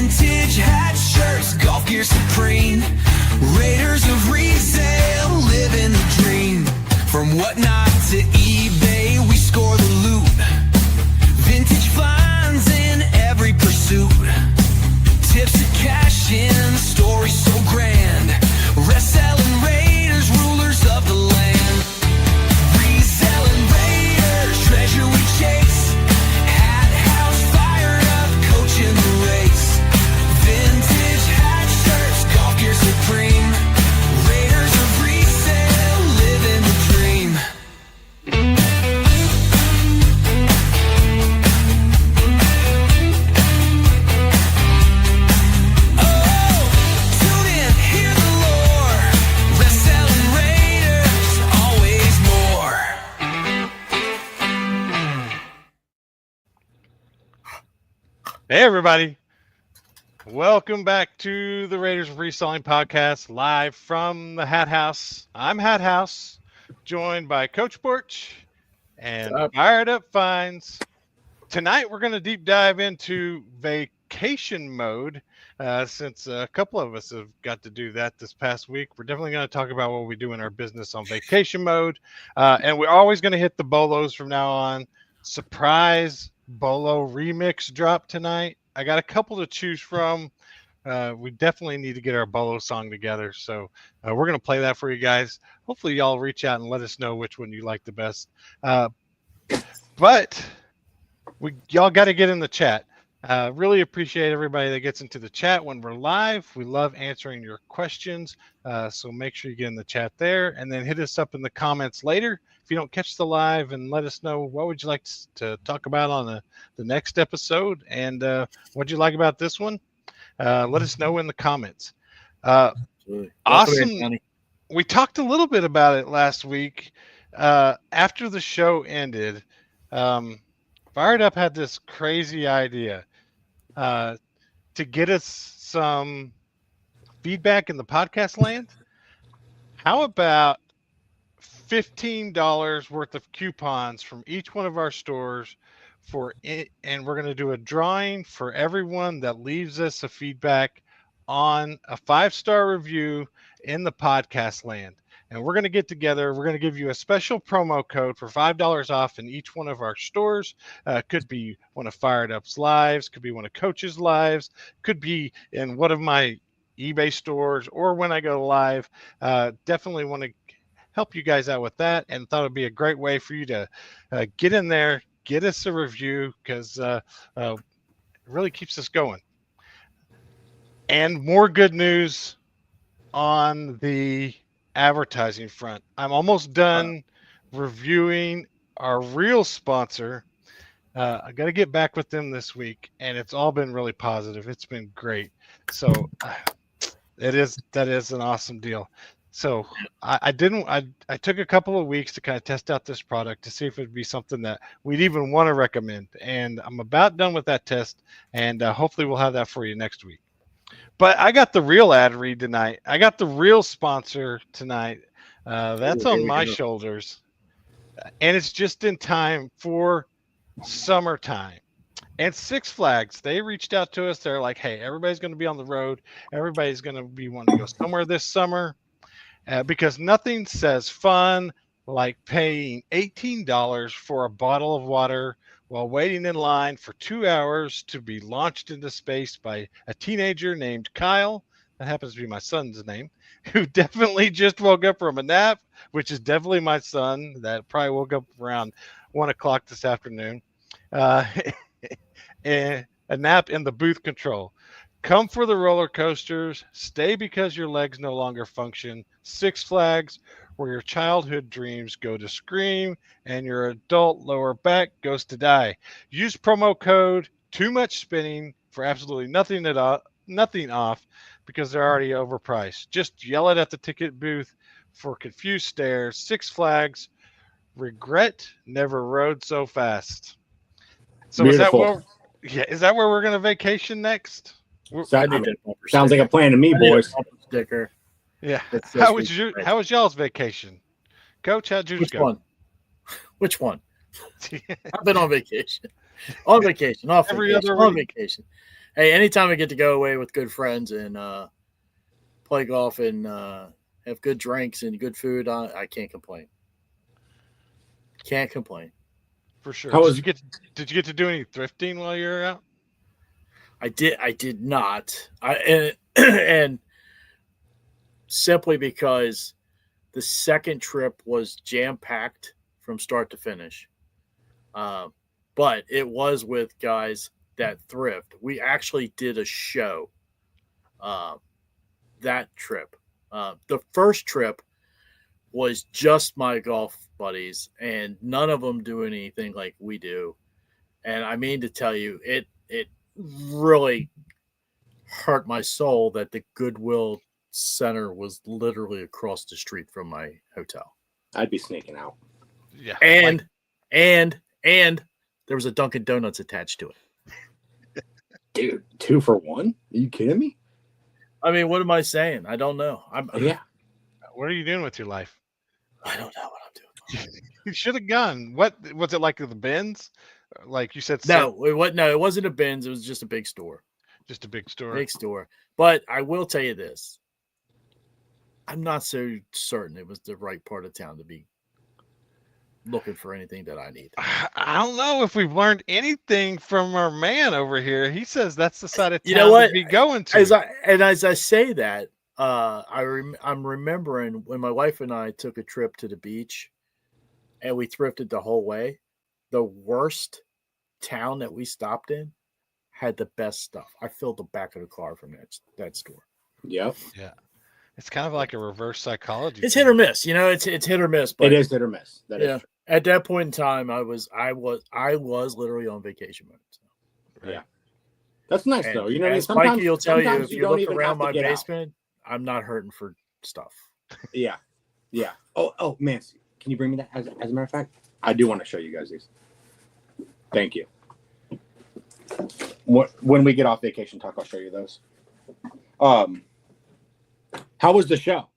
Vintage hats, shirts, golf gear supreme. Raiders of resale, living the dream. From whatnot to eBay, we score the loot. Vintage finds in every pursuit. Tips to cash in, stories so grand. Reselling Raiders, rulers of the land. Reselling Raiders, treasure we chase. Hat house fired up, coaching the race. Vintage hat shirts, golf gear supreme. Raiders of resale, living the dream. Tune in, hear the lore. Reselling Raiders, always more. Hey, everybody. Welcome back to the Raiders of Reselling podcast, live from the Hat House. I'm Hat House, joined by Coach Porch and Fired Up Finds. Tonight, we're going to deep dive into vacation mode. Since a couple of us have got to do that this past week, we're definitely going to talk about what we do in our business on vacation mode. And we're always going to hit the bolos from now on. Surprise bolo remix drop tonight. I got a couple to choose from. We definitely need to get our bolo song together. So we're going to play that for you guys. Hopefully y'all reach out and let us know which one you like the best. But y'all got to get in the chat. Really appreciate everybody that gets into the chat when we're live. We love answering your questions. So make sure you get in the chat there and then hit us up in the comments later. If you don't catch the live, and let us know what would you like to talk about on the next episode, and what'd you like about this one? Let us know in the comments. Awesome. We talked a little bit about it last week. After the show ended, Fired Up had this crazy idea to get us some feedback in the podcast land. How about $15 worth of coupons from each one of our stores for it, and we're going to do a drawing for everyone that leaves us a feedback on a 5-star review in the podcast land. And we're going to get together. We're going to give you a special promo code for $5 off in each one of our stores. Could be one of Fired Up's lives, could be one of Coach's lives, could be in one of my eBay stores, or when I go live. Definitely want to help you guys out with that, and thought it'd be a great way for you to get in there, get us a review, because it really keeps us going. And more good news on the advertising front. I'm almost done reviewing our real sponsor. I got to get back with them this week, and it's all been really positive. It's been great. So that is an awesome deal. So I took a couple of weeks to kind of test out this product to see if it'd be something that we'd even want to recommend. And I'm about done with that test, and hopefully we'll have that for you next week. But I got the real ad read tonight. I got the real sponsor tonight. That's on my shoulders. And it's just in time for summertime. And Six Flags, they reached out to us. They're like, hey, everybody's going to be on the road. Everybody's going to be wanting to go somewhere this summer. Because nothing says fun like paying $18 for a bottle of water while waiting in line for 2 hours to be launched into space by a teenager named Kyle. That happens to be my son's name, who definitely just woke up from a nap, which is definitely my son that probably woke up around 1 o'clock this afternoon. And a nap in the booth control. Come for the roller coasters. Stay because your legs no longer function. Six Flags, where your childhood dreams go to scream and your adult lower back goes to die. Use promo code Too Much Spinning for absolutely nothing off, because they're already overpriced. Just yell it at the ticket booth for confused stares. Six Flags, regret never rode so fast. So Beautiful. is that where we're going to vacation next? Sounds like a plan to me, boys. Sticker. Yeah. How was y'all's vacation? Coach, how'd yours go? Which one? I've been on vacation. On vacation. Off Every vacation. other on week. vacation. Hey, anytime I get to go away with good friends and play golf and have good drinks and good food, I can't complain. Can't complain. For sure. How was- Did you get to do any thrifting while you were out? I did not. And simply because the second trip was jam packed from start to finish. But it was with guys that thrift. We actually did a show that trip. The first trip was just my golf buddies, and none of them do anything like we do. And I mean to tell you, it really hurt my soul that the Goodwill Center was literally across the street from my hotel. I'd be sneaking out. Yeah. And there was a Dunkin' Donuts attached to it. Dude, 2 for 1? Are you kidding me? I mean, what am I saying? I don't know. Yeah. What are you doing with your life? I don't know what I'm doing. You should have gone. What was it like? The bins? Like you said, No, it wasn't a Ben's. It was just a big store. just a big store. Big store. But I will tell you this. I'm not so certain it was the right part of town to be looking for anything that I need. I don't know if we've learned anything from our man over here. He says that's the side of town You know what? to be going to. As I say that, I'm remembering when my wife and I took a trip to the beach, and we thrifted the whole way. The worst town that we stopped in had the best stuff. I filled the back of the car from that store. Yep. Yeah. It's kind of like a reverse psychology. It's thing. hit or miss, it's hit or miss. But It is hit or miss. That is yeah, at that point in time, I was literally on vacation mode. So. Yeah. That's nice, though. You know, as sometimes, Mikey will tell you, sometimes if you don't look even around have to my get out. basement, I'm not hurting for stuff. Yeah. Yeah. Oh, man. Can you bring me that? As a matter of fact, I do want to show you guys these. Thank you. When we get off vacation talk, I'll show you those. How was the show?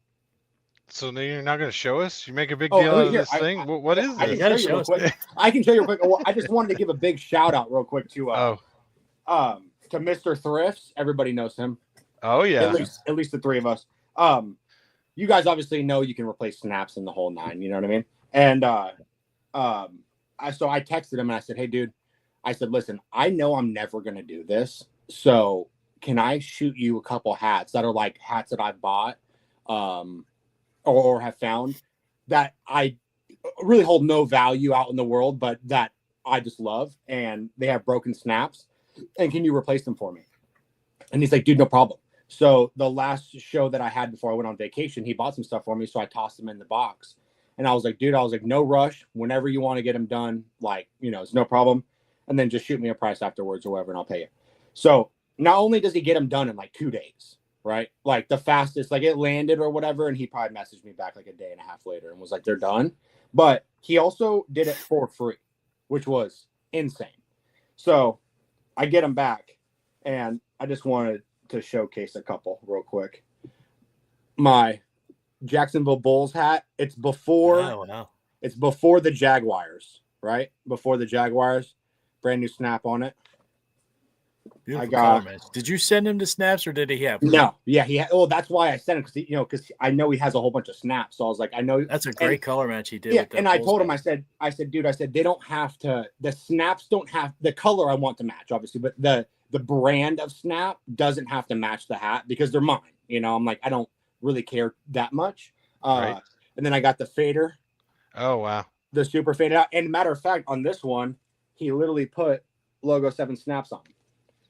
So now you're not going to show us? You make a big Oh, deal out of here, this thing? What is I this? can gotta show you show real us. quick. I can show you real quick. Well, I just wanted to give a big shout out real quick to Mr. Thrifts. Everybody knows him. Oh, yeah. At least the three of us. You guys obviously know you can replace snaps in the whole 9. You know what I mean? And so I texted him and I said, "Hey, dude," I said, "Listen, I know I'm never gonna do this, so can I shoot you a couple hats that are like hats that I've bought, or have found that I really hold no value out in the world, but that I just love, and they have broken snaps, and can you replace them for me?" And he's like, "Dude, no problem." So the last show that I had before I went on vacation, he bought some stuff for me, so I tossed them in the box. And I was like, "Dude," no rush. Whenever you want to get them done, it's no problem. And then just shoot me a price afterwards or whatever, and I'll pay you. So not only does he get them done in like 2 days, right? Like the fastest, like it landed or whatever. And he probably messaged me back like a day and a half later and was like, "They're done." But he also did it for free, which was insane. So I get them back, and I just wanted to showcase a couple real quick. My Jacksonville Bulls hat. It's before the Jaguars, right? Before the Jaguars, brand new snap on it. Beautiful color match. Did you send him the snaps, or did he have them? No, yeah, he had. Oh, that's why I sent him, because I know he has a whole bunch of snaps. So I was like, I know that's a great color match he did. Yeah, with that and I Bulls told him, match. I said, "Dude," I said, "they don't have to. The snaps don't have the color I want to match, obviously, but the brand of snap doesn't have to match the hat because they're mine. I'm like, I don't really care that much." Right. And then I got the fader. Oh, wow. The super faded out. And matter of fact, on this one, he literally put Logo 7 snaps on,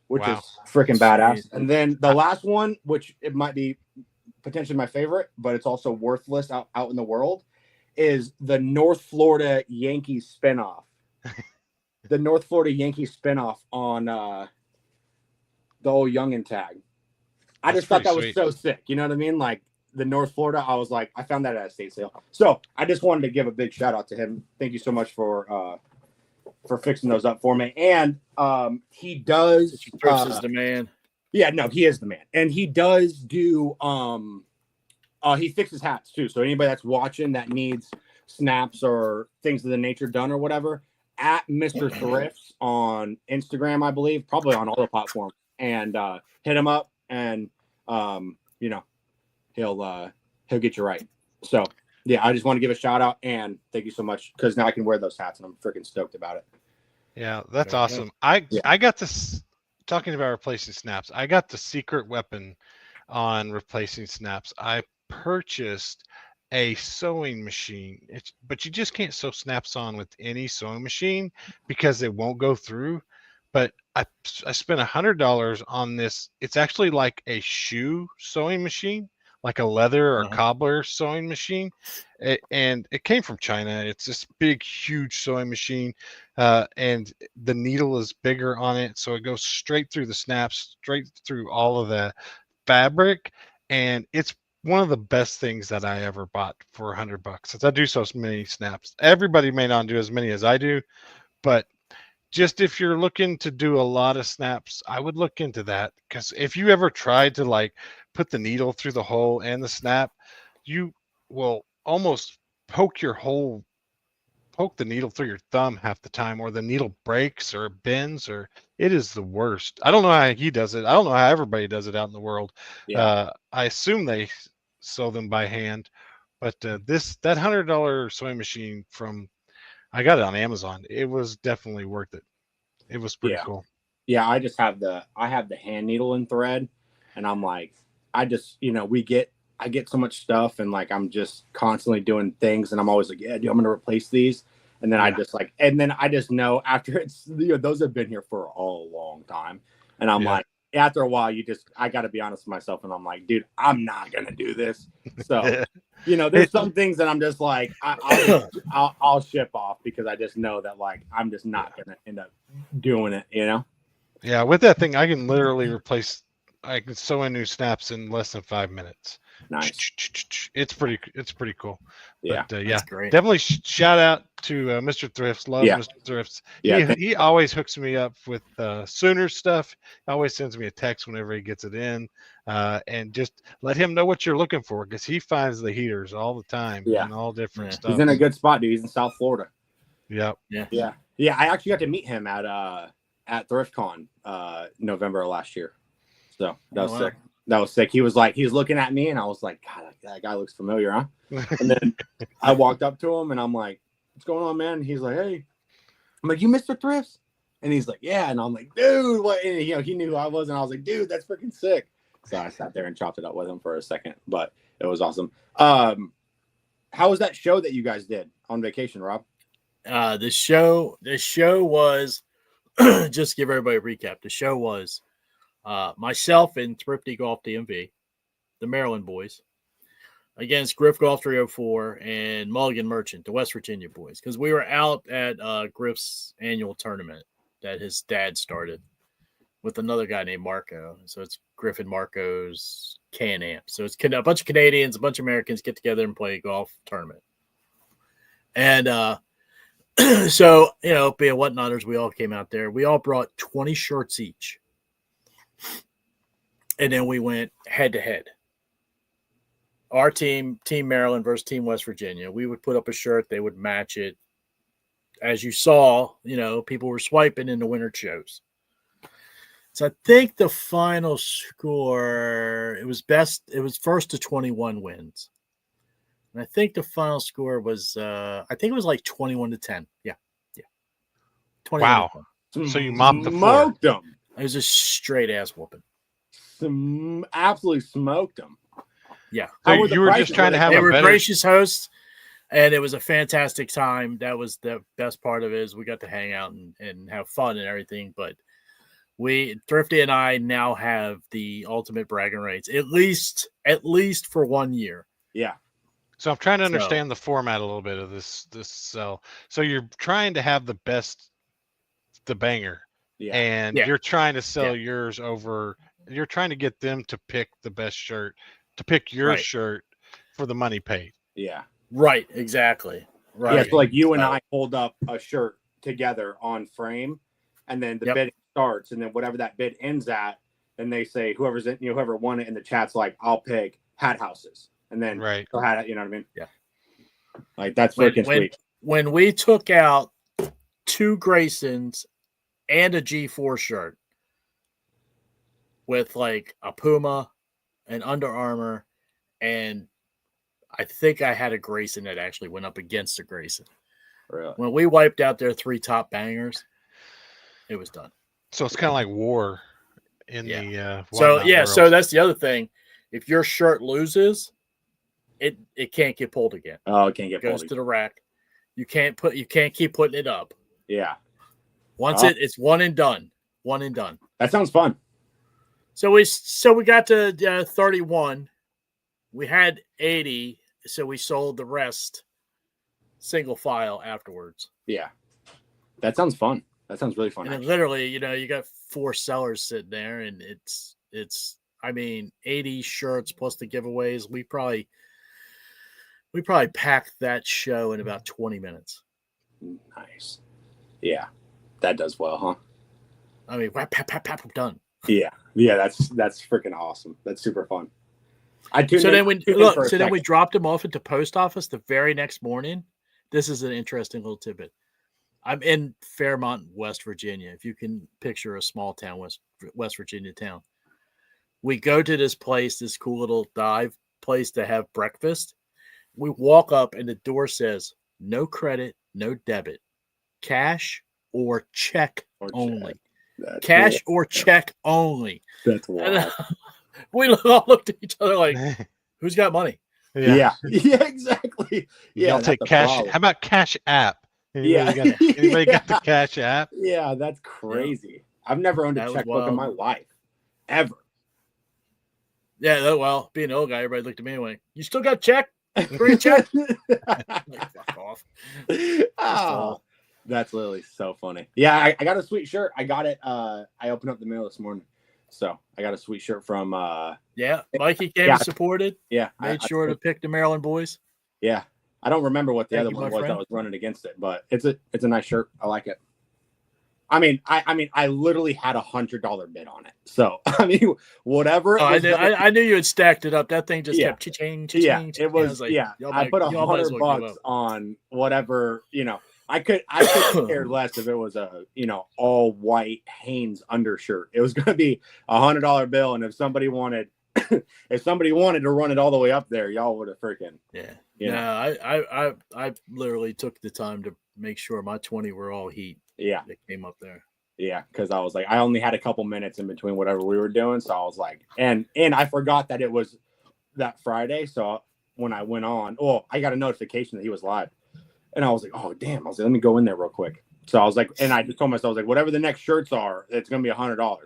which Wow. is freaking badass. Sweet. And then the last one, which it might be potentially my favorite, but it's also worthless out in the world, is the North Florida Yankees spinoff. The North Florida Yankees spinoff on the old Youngin tag. I That's just thought that pretty was so sick. You know what I mean? Like the North Florida, I was like, I found that at a state sale. So I just wanted to give a big shout out to him. Thank you so much for fixing those up for me. And he does Trips is the man. yeah, no, he is the man. And he does do he fixes hats too. So anybody that's watching that needs snaps or things of the nature done or whatever, at Mr. Thrifts on Instagram, I believe, probably on all the platforms. and hit him up, and he'll get you right. So yeah, I just want to give a shout out and thank you so much, because now I can wear those hats and I'm freaking stoked about it. Yeah, that's Very awesome. Yeah. I got this talking about replacing snaps. I got the secret weapon on replacing snaps. I purchased a sewing machine. But you just can't sew snaps on with any sewing machine because it won't go through. But I spent $100 on this. It's actually like a shoe sewing machine, like a leather or cobbler sewing machine. And it came from China. It's this big, huge sewing machine, and the needle is bigger on it, so it goes straight through the snaps, straight through all of the fabric, and it's one of the best things that I ever bought for $100. Since I do so many snaps, everybody may not do as many as I do, but just if you're looking to do a lot of snaps, I would look into that, because if you ever tried to like put the needle through the hole and the snap, you will almost poke the needle through your thumb half the time, or the needle breaks or bends, or it is the worst. I don't know how he does it. I don't know how everybody does it out in the world. Yeah. I assume they sew them by hand, but that $100 sewing machine I got it on Amazon. It was definitely worth it. It was pretty cool. Yeah, I have the hand needle and thread, and I'm like, I get so much stuff, and like I'm just constantly doing things, and I'm always like, yeah, dude, I'm gonna replace these, and then I just know after it's those have been here for a long time, and I'm like, after a while, I got to be honest with myself, and I'm like, dude, I'm not gonna do this. So there's some things that I'm just like, I'll ship off, because I just know that like I'm just not gonna end up doing it. Yeah, with that thing, I can literally I can sew in new snaps in less than 5 minutes. Nice. It's pretty cool. Yeah, but, That's great. definitely shout out to Mr. Thrifts. Love Mr. Thrifts. He always hooks me up with Sooner stuff. He always sends me a text whenever he gets it in, and just let him know what you're looking for, because he finds the heaters all the time and all different stuff. He's in a good spot, dude. He's in South Florida. Yep. Yeah. I actually got to meet him at ThriftCon November of last year. So that was sick. That was sick. He was looking at me, and I was like, God, that guy looks familiar, huh? And then I walked up to him, and I'm like, what's going on, man? And he's like, hey. I'm like, you Mr. Thrifts? And he's like, yeah. And I'm like, dude, what? And, he knew who I was, and I was like, dude, that's freaking sick. So I sat there and chopped it up with him for a second, but it was awesome. How was that show that you guys did on vacation, Rob? The show was just to give everybody a recap. The show was myself and Thrifty Golf DMV, the Maryland boys, against Griff Golf 304 and Mulligan Merchant, the West Virginia boys, because we were out at Griff's annual tournament that his dad started with another guy named Marco. So it's Griff and Marco's Can-Am. So it's a bunch of Canadians, a bunch of Americans get together and play a golf tournament. And so, being whatnotters, we all came out there. We all brought 20 shirts each. And then we went head to head. Our team, Team Maryland versus Team West Virginia. We would put up a shirt. They would match it. As you saw, people were swiping in the winter shows. So I think the final score, it was first to 21 wins. And I think the final score was, I think it was like 21-10. Yeah. 21. Wow. So you mopped the floor. Smoked them. It was a straight ass whooping. Absolutely smoked them. Yeah. So you were just trying to have they a were better... gracious hosts, and it was a fantastic time. That was the best part of it, is we got to hang out and have fun and everything. But Thrifty and I now have the ultimate bragging rights, at least for 1 year. Yeah. So I'm trying to understand the format a little bit of this sell. So you're trying to have the banger. Yeah. And you're trying to sell yours over. You're trying to get them to pick the best shirt, to pick your shirt for the money paid. Yeah. Right. Exactly. Right. Yeah. So like you and I hold up a shirt together on frame, and then the bidding starts, and then whatever that bid ends at, then they say whoever won it in the chat's like, I'll pick hat houses, and then go hat, you know what I mean? Yeah. Like that's freaking sweet. When we took out 2 Graysons and a G4 shirt, with like a Puma, an Under Armour, and I think I had a Grayson that actually went up against a Grayson. Really? When we wiped out their 3 top bangers, it was done. So it's kind of like war in Yeah. the So whatnot yeah, world. so that's the other thing. If your shirt loses, it can't get pulled again. Oh, it can't get It goes pulled. to the rack. You can't keep putting it up. Yeah. Once Oh. it's one and done. One and done. That sounds fun. So we got to 31. We had 80, so we sold the rest single file afterwards. Yeah. That sounds fun. That sounds really fun. And then literally, you got 4 sellers sitting there, and it's I mean, 80 shirts plus the giveaways. We probably packed that show in about 20 minutes. Nice. Yeah. That does well, huh? I mean, pap, pap, pap, pap, done. Yeah. Yeah, that's freaking awesome. That's super fun. So then we dropped them off at the post office the very next morning. This is an interesting little tidbit. I'm in Fairmont, West Virginia. If you can picture a small town, West Virginia town. We go to this place, this cool little dive place to have breakfast. We walk up and the door says, no credit, no debit, cash or check only. Cash or check only. That's wild. We all looked at each other like, who's got money? Yeah, exactly. Yeah, I'll take cash. How about Cash App? Anybody got the Cash App? Yeah, that's crazy. I've never owned a checkbook in my life, ever. Yeah, well, being an old guy, everybody looked at me and went, "You still got check? Bring a check?" Like, fuck off. Oh, that's literally so funny. Yeah, I got a sweet shirt. I got it. I opened up the mail this morning, so I got a sweet shirt from. Yeah, Mikey came and supported. Yeah, made sure to pick the Maryland boys. Yeah, I don't remember what the other one was that was running against it, but it's a nice shirt. I like it. I mean, I literally had $100 bid on it. So I mean, whatever. I knew you had stacked it up. That thing just kept cha-ching, cha-ching. Yeah, cha-ching. it was. Like, I put $100 on whatever. I could care less if it was a all white Hanes undershirt. It was going to be $100 bill, and if somebody wanted to run it all the way up there, y'all would have freaking I literally took the time to make sure my 20 were all heat. Yeah, that came up there. Yeah, because I was like, I only had a couple minutes in between whatever we were doing, so I was like, and I forgot that it was that Friday. So when I went on, I got a notification that he was live, and I was like, oh damn! I was like, let me go in there real quick. So I was like, and I just told myself, I was like, whatever the next shirts are, it's gonna be $100,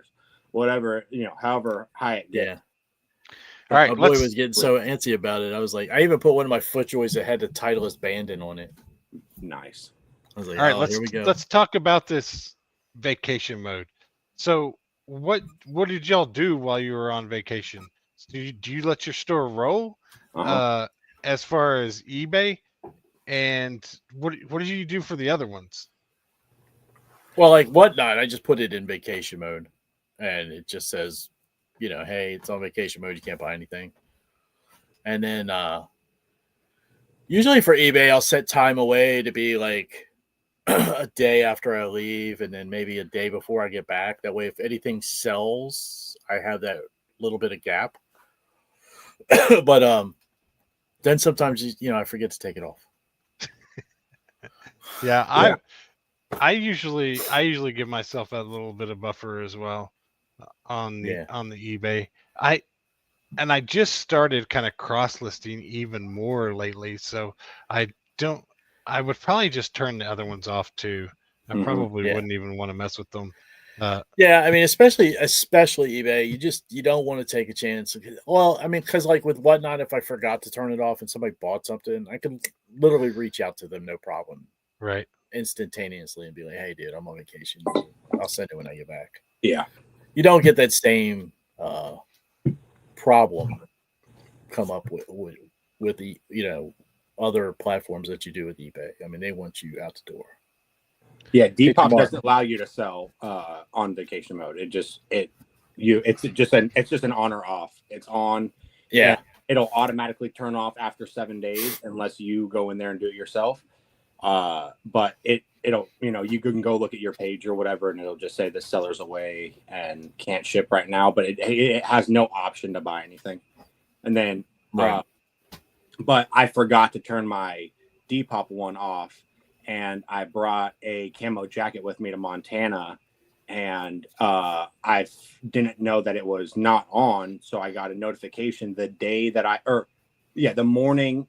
whatever however high it gets. Yeah. All right, my boy was getting so antsy about it. I was like, I even put one of my FootJoys that had the Titleist Bandit on it. Nice. I was like, all right, here we go. Let's talk about this vacation mode. So what did y'all do while you were on vacation? Do you let your store roll as far as eBay? And what did you do for the other ones? Well, like Whatnot, I just put it in vacation mode, and it just says, hey, it's on vacation mode. You can't buy anything. And then usually for eBay, I'll set time away to be like a day after I leave, and then maybe a day before I get back. That way, if anything sells, I have that little bit of gap. But then sometimes I forget to take it off. Yeah, I usually give myself a little bit of buffer as well on the eBay. I just started kind of cross listing even more lately, so I would probably just turn the other ones off too. I probably wouldn't even want to mess with them. Yeah, I mean, especially eBay, you don't want to take a chance. Well, I mean, because like with Whatnot, if I forgot to turn it off and somebody bought something, I can literally reach out to them, no problem, right, instantaneously, and be like, "Hey, dude, I'm on vacation. I'll send it when I get back." Yeah, you don't get that same problem come up with the other platforms that you do with eBay. I mean, they want you out the door. Yeah, Depop doesn't allow you to sell on vacation mode. It's just an on or off. It's on. Yeah. It'll automatically turn off after 7 days unless you go in there and do it yourself. But it'll, you can go look at your page or whatever, and it'll just say the seller's away and can't ship right now. But it has no option to buy anything. And then, Right. but I forgot to turn my Depop one off, and I brought a camo jacket with me to Montana, and I didn't know that it was not on, so I got a notification the day that the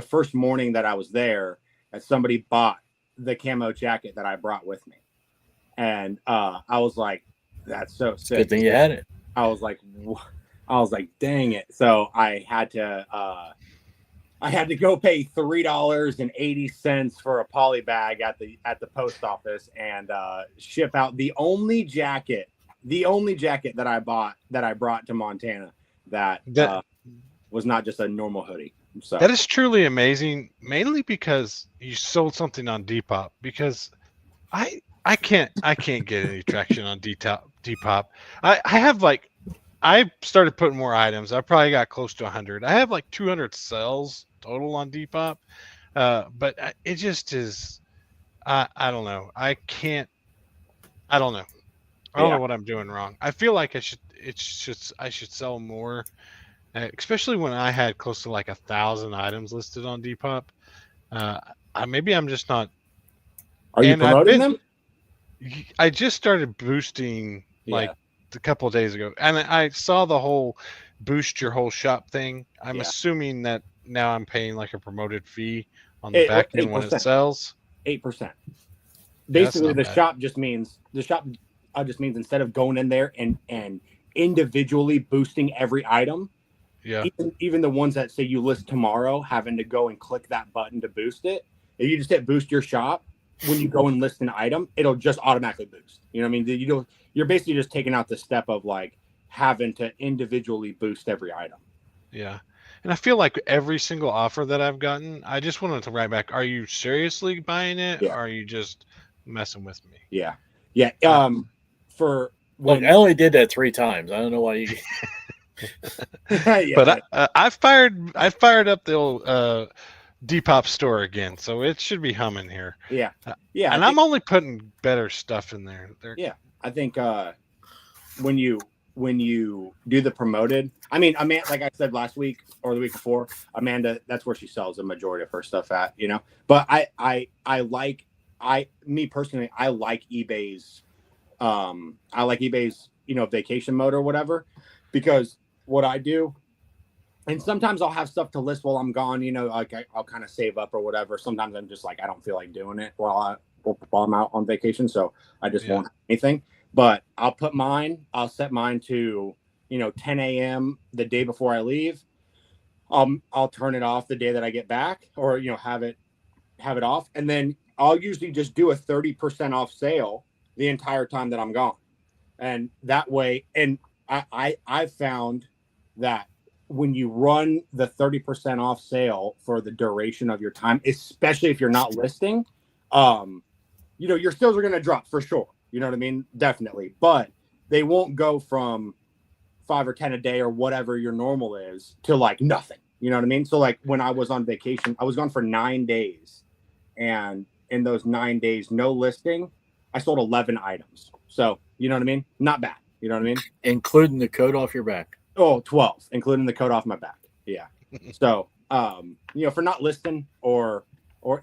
first morning that I was there, that somebody bought the camo jacket that I brought with me, and I was like, "That's so sick." Good thing you had it. I was like, dang it. So I had to go pay $3.80 for a poly bag at the post office and ship out the only jacket that I brought to Montana that was not just a normal hoodie. So that is truly amazing, mainly because you sold something on Depop. Because I can't get any traction on Depop. I have like, I started putting more items. I probably got close to 100. I have like 200 sales total on Depop, but it just is. I don't know. I can't. I don't know. I don't know what I'm doing wrong. I feel like I should sell more, especially when I had close to like 1,000 items listed on Depop. Maybe I'm just not. Are you promoting them? I just started boosting like a couple of days ago, and I saw the whole boost your whole shop thing. I'm assuming that now I'm paying like a promoted fee on the back end when it sells. 8%. Basically, the shop just means instead of going in there and individually boosting every item, even the ones that say you list tomorrow, having to go and click that button to boost it. If you just hit boost your shop, when you go and list an item, it'll just automatically boost. You know what I mean? You're basically just taking out the step of like having to individually boost every item. Yeah. And I feel like every single offer that I've gotten, I just wanted to write back, are you seriously buying it? Or are you just messing with me? Yeah. Yeah. I only did that 3 times. I don't know why you But I fired up the old Depop store again, so it should be humming here. Yeah. And I'm only putting better stuff in there. I think when you do the promoted, I mean, Amanda, like I said last week or the week before, Amanda, that's where she sells the majority of her stuff at, But I like eBay's vacation mode or whatever, because what I do, and sometimes I'll have stuff to list while I'm gone, like I'll kind of save up or whatever. Sometimes I'm just like, I don't feel like doing it while I'm out on vacation. So I just won't have anything, but I'll set mine to, 10 a.m. the day before I leave. I'll turn it off the day that I get back, or, have it off. And then I'll usually just do a 30% off sale the entire time that I'm gone. And that way, and I've found that when you run the 30% off sale for the duration of your time, especially if you're not listing, your sales are going to drop for sure. You know what I mean? Definitely. But they won't go from 5 or 10 a day or whatever your normal is to like nothing. You know what I mean? So like when I was on vacation, I was gone for 9 days. And in those 9 days, no listing, I sold 11 items. So, you know what I mean? Not bad. You know what I mean? Including the coat off your back. Oh, 12, including the coat off my back. Yeah. So, for not listing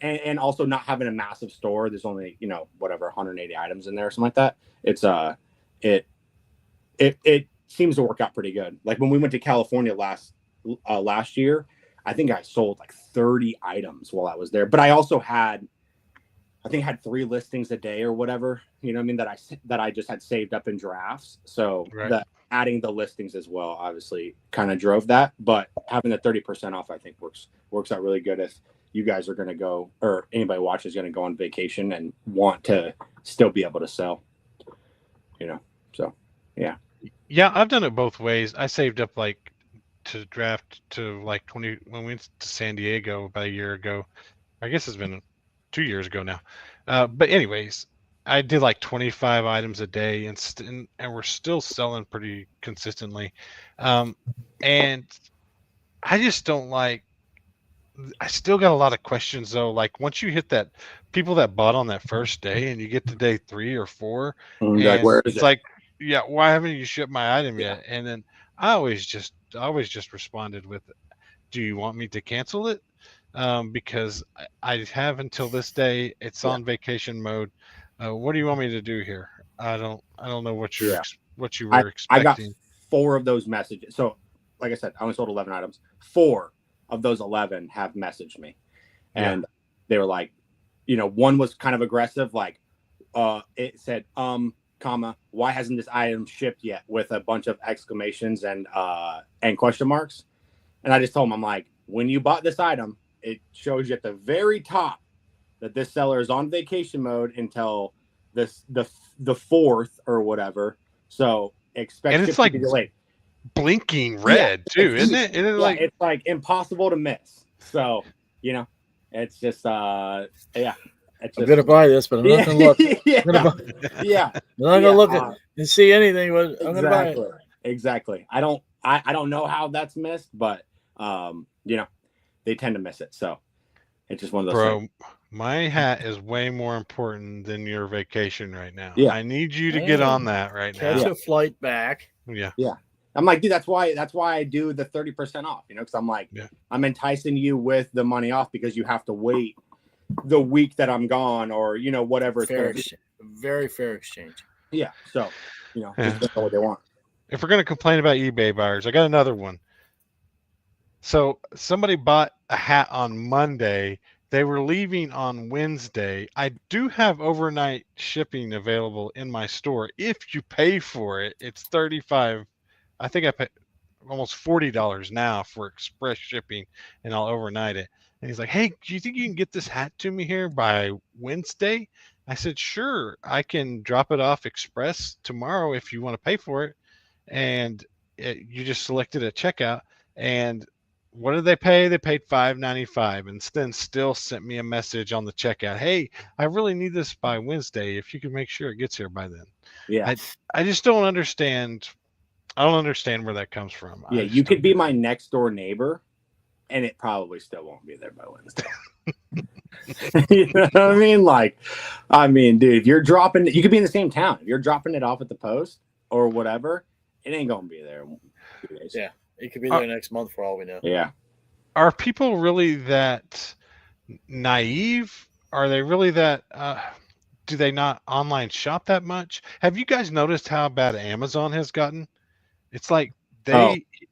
and also not having a massive store, there's only, 180 items in there or something like that. It's, it seems to work out pretty good. Like when we went to California last year, I think I sold like 30 items while I was there, but I also had 3 listings a day or whatever, you know what I mean, that I just had saved up in drafts. So adding the listings as well, obviously kind of drove that, but having the 30% off, I think works out really good if you guys are going to go, or anybody watching is going to go on vacation and want to still be able to sell, so yeah. Yeah. I've done it both ways. I saved up like to draft to like 20 when we went to San Diego about a year ago. I guess it's been 2 years ago now. But anyways, I did like 25 items a day, and we're still selling pretty consistently. And I just don't like I still got a lot of questions though. Like once you hit that, people that bought on that first day, and you get to day 3 or 4, And be like, and where is it's it? like, yeah, why haven't you shipped my item Yeah. yet? And then I always just responded with, do you want me to cancel it? Because I have until this day. It's Yeah. on vacation mode. What do you want me to do here? I don't know what Yeah. what you I were I got expecting. 4 of those messages. So, like I said, I only sold 11 items. 4 of those 11 have messaged me, Yeah. and they were like, one was kind of aggressive, like, it said, comma, why hasn't this item shipped yet? With a bunch of exclamations and question marks. And I just told him, I'm like, when you bought this item, it shows you at the very top that this seller is on vacation mode until the 4th or whatever. So expect And it's ship to like be delayed. blinking Yeah, red too, isn't it? Isn't it like, it's like impossible to miss. So it's just yeah, it's I'm just gonna buy this, but I'm not gonna look. yeah, I'm, gonna buy, yeah, I'm not gonna look at and see anything, but I'm gonna buy it. exactly. I don't know how that's missed, but they tend to miss it. So it's just one of those things. bro, my hat is way more important than your vacation right now. Yeah. I need you to get on that right Catch now. a flight back. Yeah. Yeah. I'm like, dude, that's why I do the 30% off, because I'm like, Yeah. I'm enticing you with the money off because you have to wait the week that I'm gone, or whatever it's Fair gonna be. very fair exchange. Yeah. So Yeah. just know what they want. If we're gonna complain about eBay buyers, I got another one. So somebody bought a hat on Monday. They were leaving on Wednesday. I do have overnight shipping available in my store. If you pay for it, it's 35. I think I pay almost $40 now for express shipping, and I'll overnight it. And he's like, "Hey, do you think you can get this hat to me here by Wednesday?" I said, "Sure, I can drop it off express tomorrow if you want to pay for it." And you just selected a checkout, and what did they pay? They paid $5.95, and then still sent me a message on the checkout. Hey, I really need this by Wednesday. If you can make sure it gets here by then. Yeah. I just don't understand. I don't understand where that comes from. Yeah. You could be my next door neighbor, and it probably still won't be there by Wednesday. You know what I mean? Like, dude, if you're dropping, you could be in the same town. If you're dropping it off at the post or whatever, it ain't gonna be there in 2 days. Yeah, it could be there next month for all we know. Yeah. Are people really that naive? Are they really that? Do they not online shop that much? Have you guys noticed how bad Amazon has gotten? It's like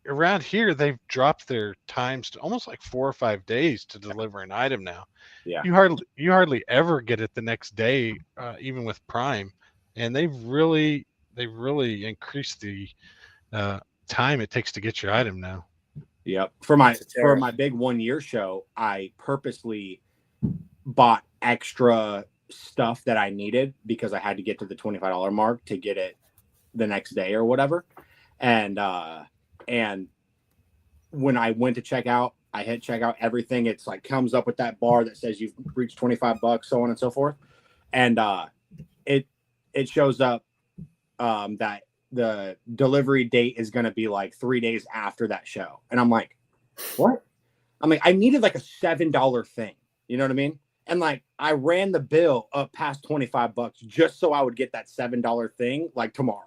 around here they've dropped their times to almost like 4 or 5 days to deliver an item now. Yeah. You hardly ever get it the next day, even with Prime, and they've really increased the time it takes to get your item now. Yep. For my big 1-year show, I purposely bought extra stuff that I needed because I had to get to the $25 mark to get it the next day or whatever. And when I went to check out, I hit check out everything. It's like comes up with that bar that says you've reached $25, so on and so forth. And it shows up that the delivery date is going to be like 3 days after that show. And I'm like, what? I'm like, I needed like a $7 thing. You know what I mean? And like, I ran the bill up past $25 just so I would get that $7 thing like tomorrow.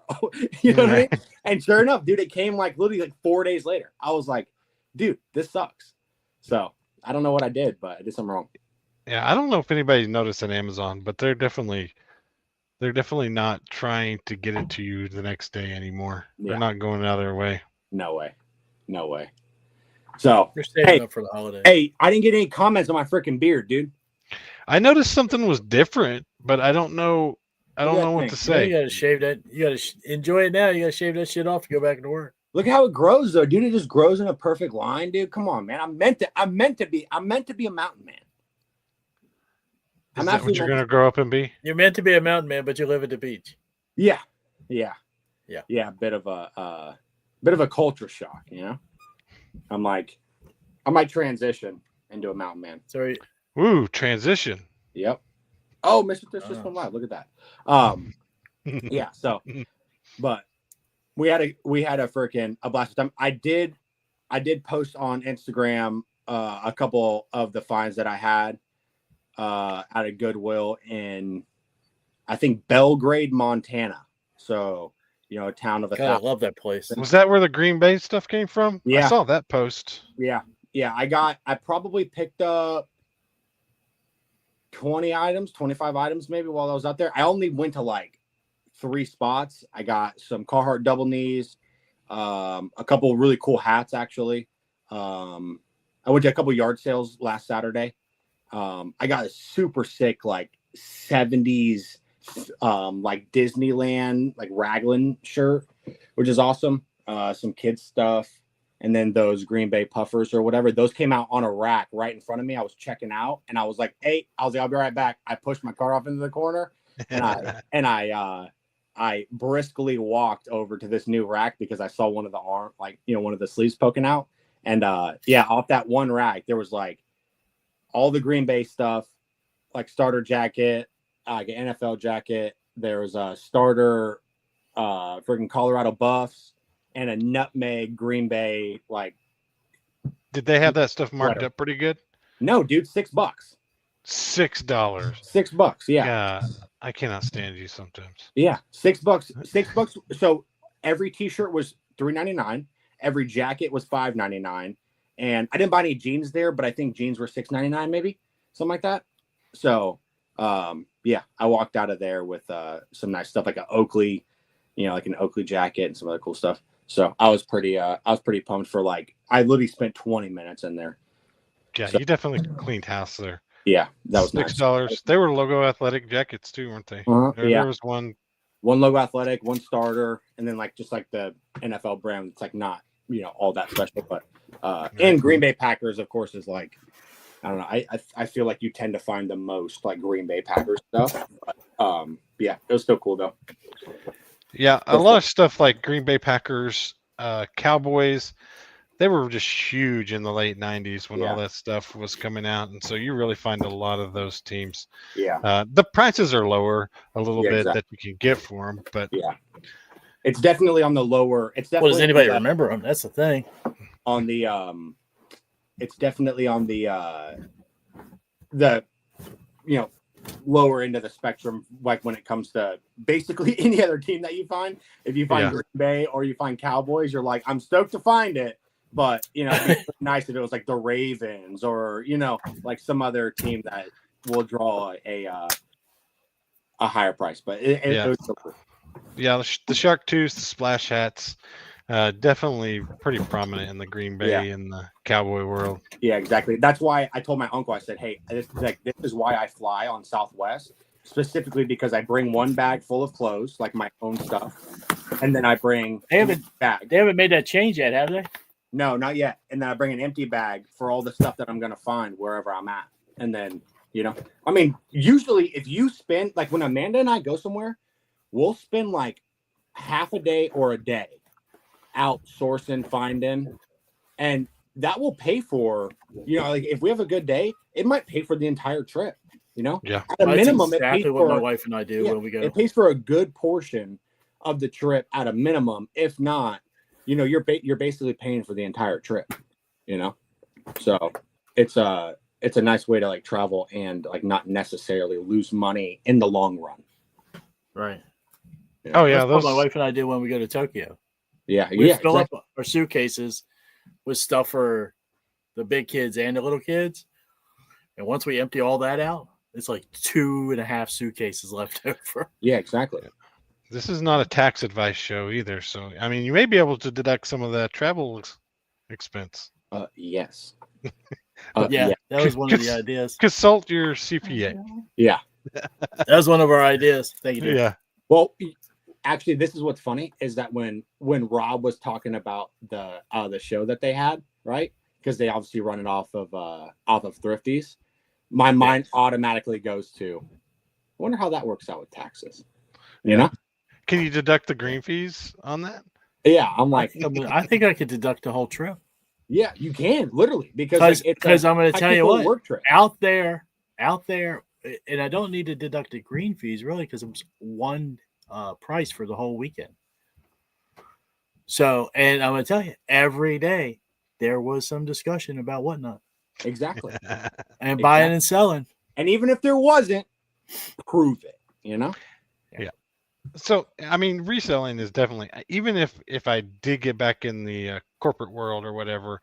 You know what I mean? And sure enough, dude, it came like literally like 4 days later. I was like, dude, this sucks. So I don't know what I did, but I did something wrong. Yeah, I don't know if anybody's noticed on Amazon, but they're definitely not trying to get it to you the next day anymore. Yeah. They're not going out of their way. No way. So You're saving up for the holidays. Hey, I didn't get any comments on my freaking beard, dude. I noticed something was different, but I don't know. I don't know what to say. You gotta shave that. You gotta enjoy it now. You gotta shave that shit off and go back into work. Look how it grows, though, dude. It just grows in a perfect line, dude. Come on, man. I'm meant to be a mountain man. Is that what you're gonna grow up and be? You're meant to be a mountain man, but you live at the beach. Yeah. Bit of a culture shock, you know. I'm like, I might transition into a mountain man. Sorry. Ooh, transition. Yep. Oh, Mr. This just went live. Look at that. Yeah. So, but we had a freaking blast time. I did post on Instagram a couple of the finds that I had at a Goodwill in, I think, Belgrade, Montana. So, a town of God, I love that place. Was that where the Green Bay stuff came from? I Yeah. saw that post. Yeah. I probably picked up 20 items, 25 items maybe while I was out there. I only went to like 3 spots. I got some Carhartt double knees, a couple of really cool hats actually. I went to a couple yard sales last Saturday. I got a super sick like 70s like Disneyland like raglan shirt, which is awesome. Some kids stuff, and then those Green Bay puffers or whatever, those came out on a rack right in front of me. I was checking out and I was like, hey, I'll be right back. I pushed my car off into the corner and I briskly walked over to this new rack because I saw one of the one of the sleeves poking out. And off that one rack, there was like all the Green Bay stuff, like starter jacket, like an NFL jacket. There was a starter freaking Colorado Buffs and a nutmeg Green Bay. Like, did they have that stuff marked sweater. up pretty good? No, dude, $6. $6. $6, yeah. Yeah, I cannot stand you sometimes. Yeah, $6. $6. So every T-shirt was $3.99. Every jacket was $5.99. And I didn't buy any jeans there, but I think jeans were $6.99, maybe something like that. So, I walked out of there with some nice stuff, like an Oakley, like an Oakley jacket and some other cool stuff. So I was pretty pumped for I literally spent 20 minutes in there. Yeah, So, you definitely cleaned house there. Yeah, that was $6. Nice. They were logo athletic jackets too, weren't they? There was one logo athletic, one starter, and then just the NFL brand. It's not all that special, but and Green Bay Packers, of course, is I don't know. I feel like you tend to find the most Green Bay Packers stuff. But, it was still cool though. Yeah, a lot of stuff like Green Bay Packers, Cowboys. They were just huge in the late 90s when all that stuff was coming out. And so you really find a lot of those teams. Yeah. The prices are lower a little bit exactly. that you can get for them. But it's definitely on the lower. It's definitely. Does anybody remember them? That's the thing. On the, it's definitely on the lower end of the spectrum, when it comes to basically any other team that you find. If you find Green Bay or you find Cowboys, you're like, I'm stoked to find it. But, it'd be nice if it was the Ravens or, some other team that will draw a higher price. But it was so cool. Yeah, the Shark Tooth, the Splash Hats, definitely pretty prominent in the Green Bay and the Cowboy world. Yeah, exactly. That's why I told my uncle, I said, hey, this is why I fly on Southwest, specifically because I bring one bag full of clothes, like my own stuff, and then I bring They haven't made that change yet, have they? No, not yet. And then I bring an empty bag for all the stuff that I'm going to find wherever I'm at. And then, usually if you spend, when Amanda and I go somewhere, we'll spend half a day or a day out sourcing, finding, and that will pay for, if we have a good day, it might pay for the entire trip, Yeah. At a minimum, exactly it pays what for, my wife and I do when we go. It pays for a good portion of the trip at a minimum. If not, you're basically paying for the entire trip, so it's a nice way to travel and not necessarily lose money in the long run. Right. Oh yeah. That's what my wife and I do when we go to Tokyo. Yeah. We fill up our suitcases with stuff for the big kids and the little kids. And once we empty all that out, it's 2.5 suitcases left over. Yeah, exactly. This is not a tax advice show either. So, you may be able to deduct some of that travel expense. Yes. That was one of the ideas. Consult your CPA. Yeah. That was one of our ideas. Thank you, dude. Yeah. Well, actually, this is what's funny is that when Rob was talking about the show that they had, right? Because they obviously run it off of Thrifties, my mind automatically goes to, I wonder how that works out with taxes. You know? Can you deduct the green fees on that? Yeah, I'm like, I think I could deduct the whole trip. Yeah, you can literally because I'm going to tell you what, work trip. out there, and I don't need to deduct the green fees really because it was one price for the whole weekend. So, and I'm going to tell you, every day there was some discussion about whatnot. Exactly. And buying and selling. And even if there wasn't, prove it, you know? Yeah. So, I mean, reselling is definitely, even if I did get back in the corporate world or whatever,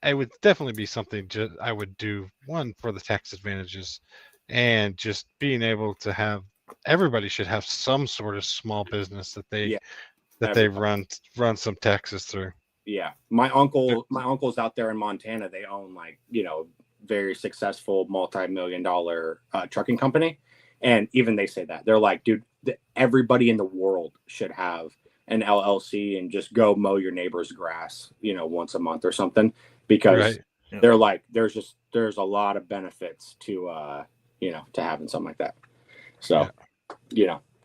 it would definitely be something I would do, one, for the tax advantages, and just being able to have, everybody should have some sort of small business that they Everybody. run some taxes through. Yeah. My uncle's out there in Montana. They own very successful multi-million-dollar trucking company. And even they say that. They're like, dude, everybody in the world should have an LLC and just go mow your neighbor's grass, once a month or something, because they're like, there's a lot of benefits to having something like that. So,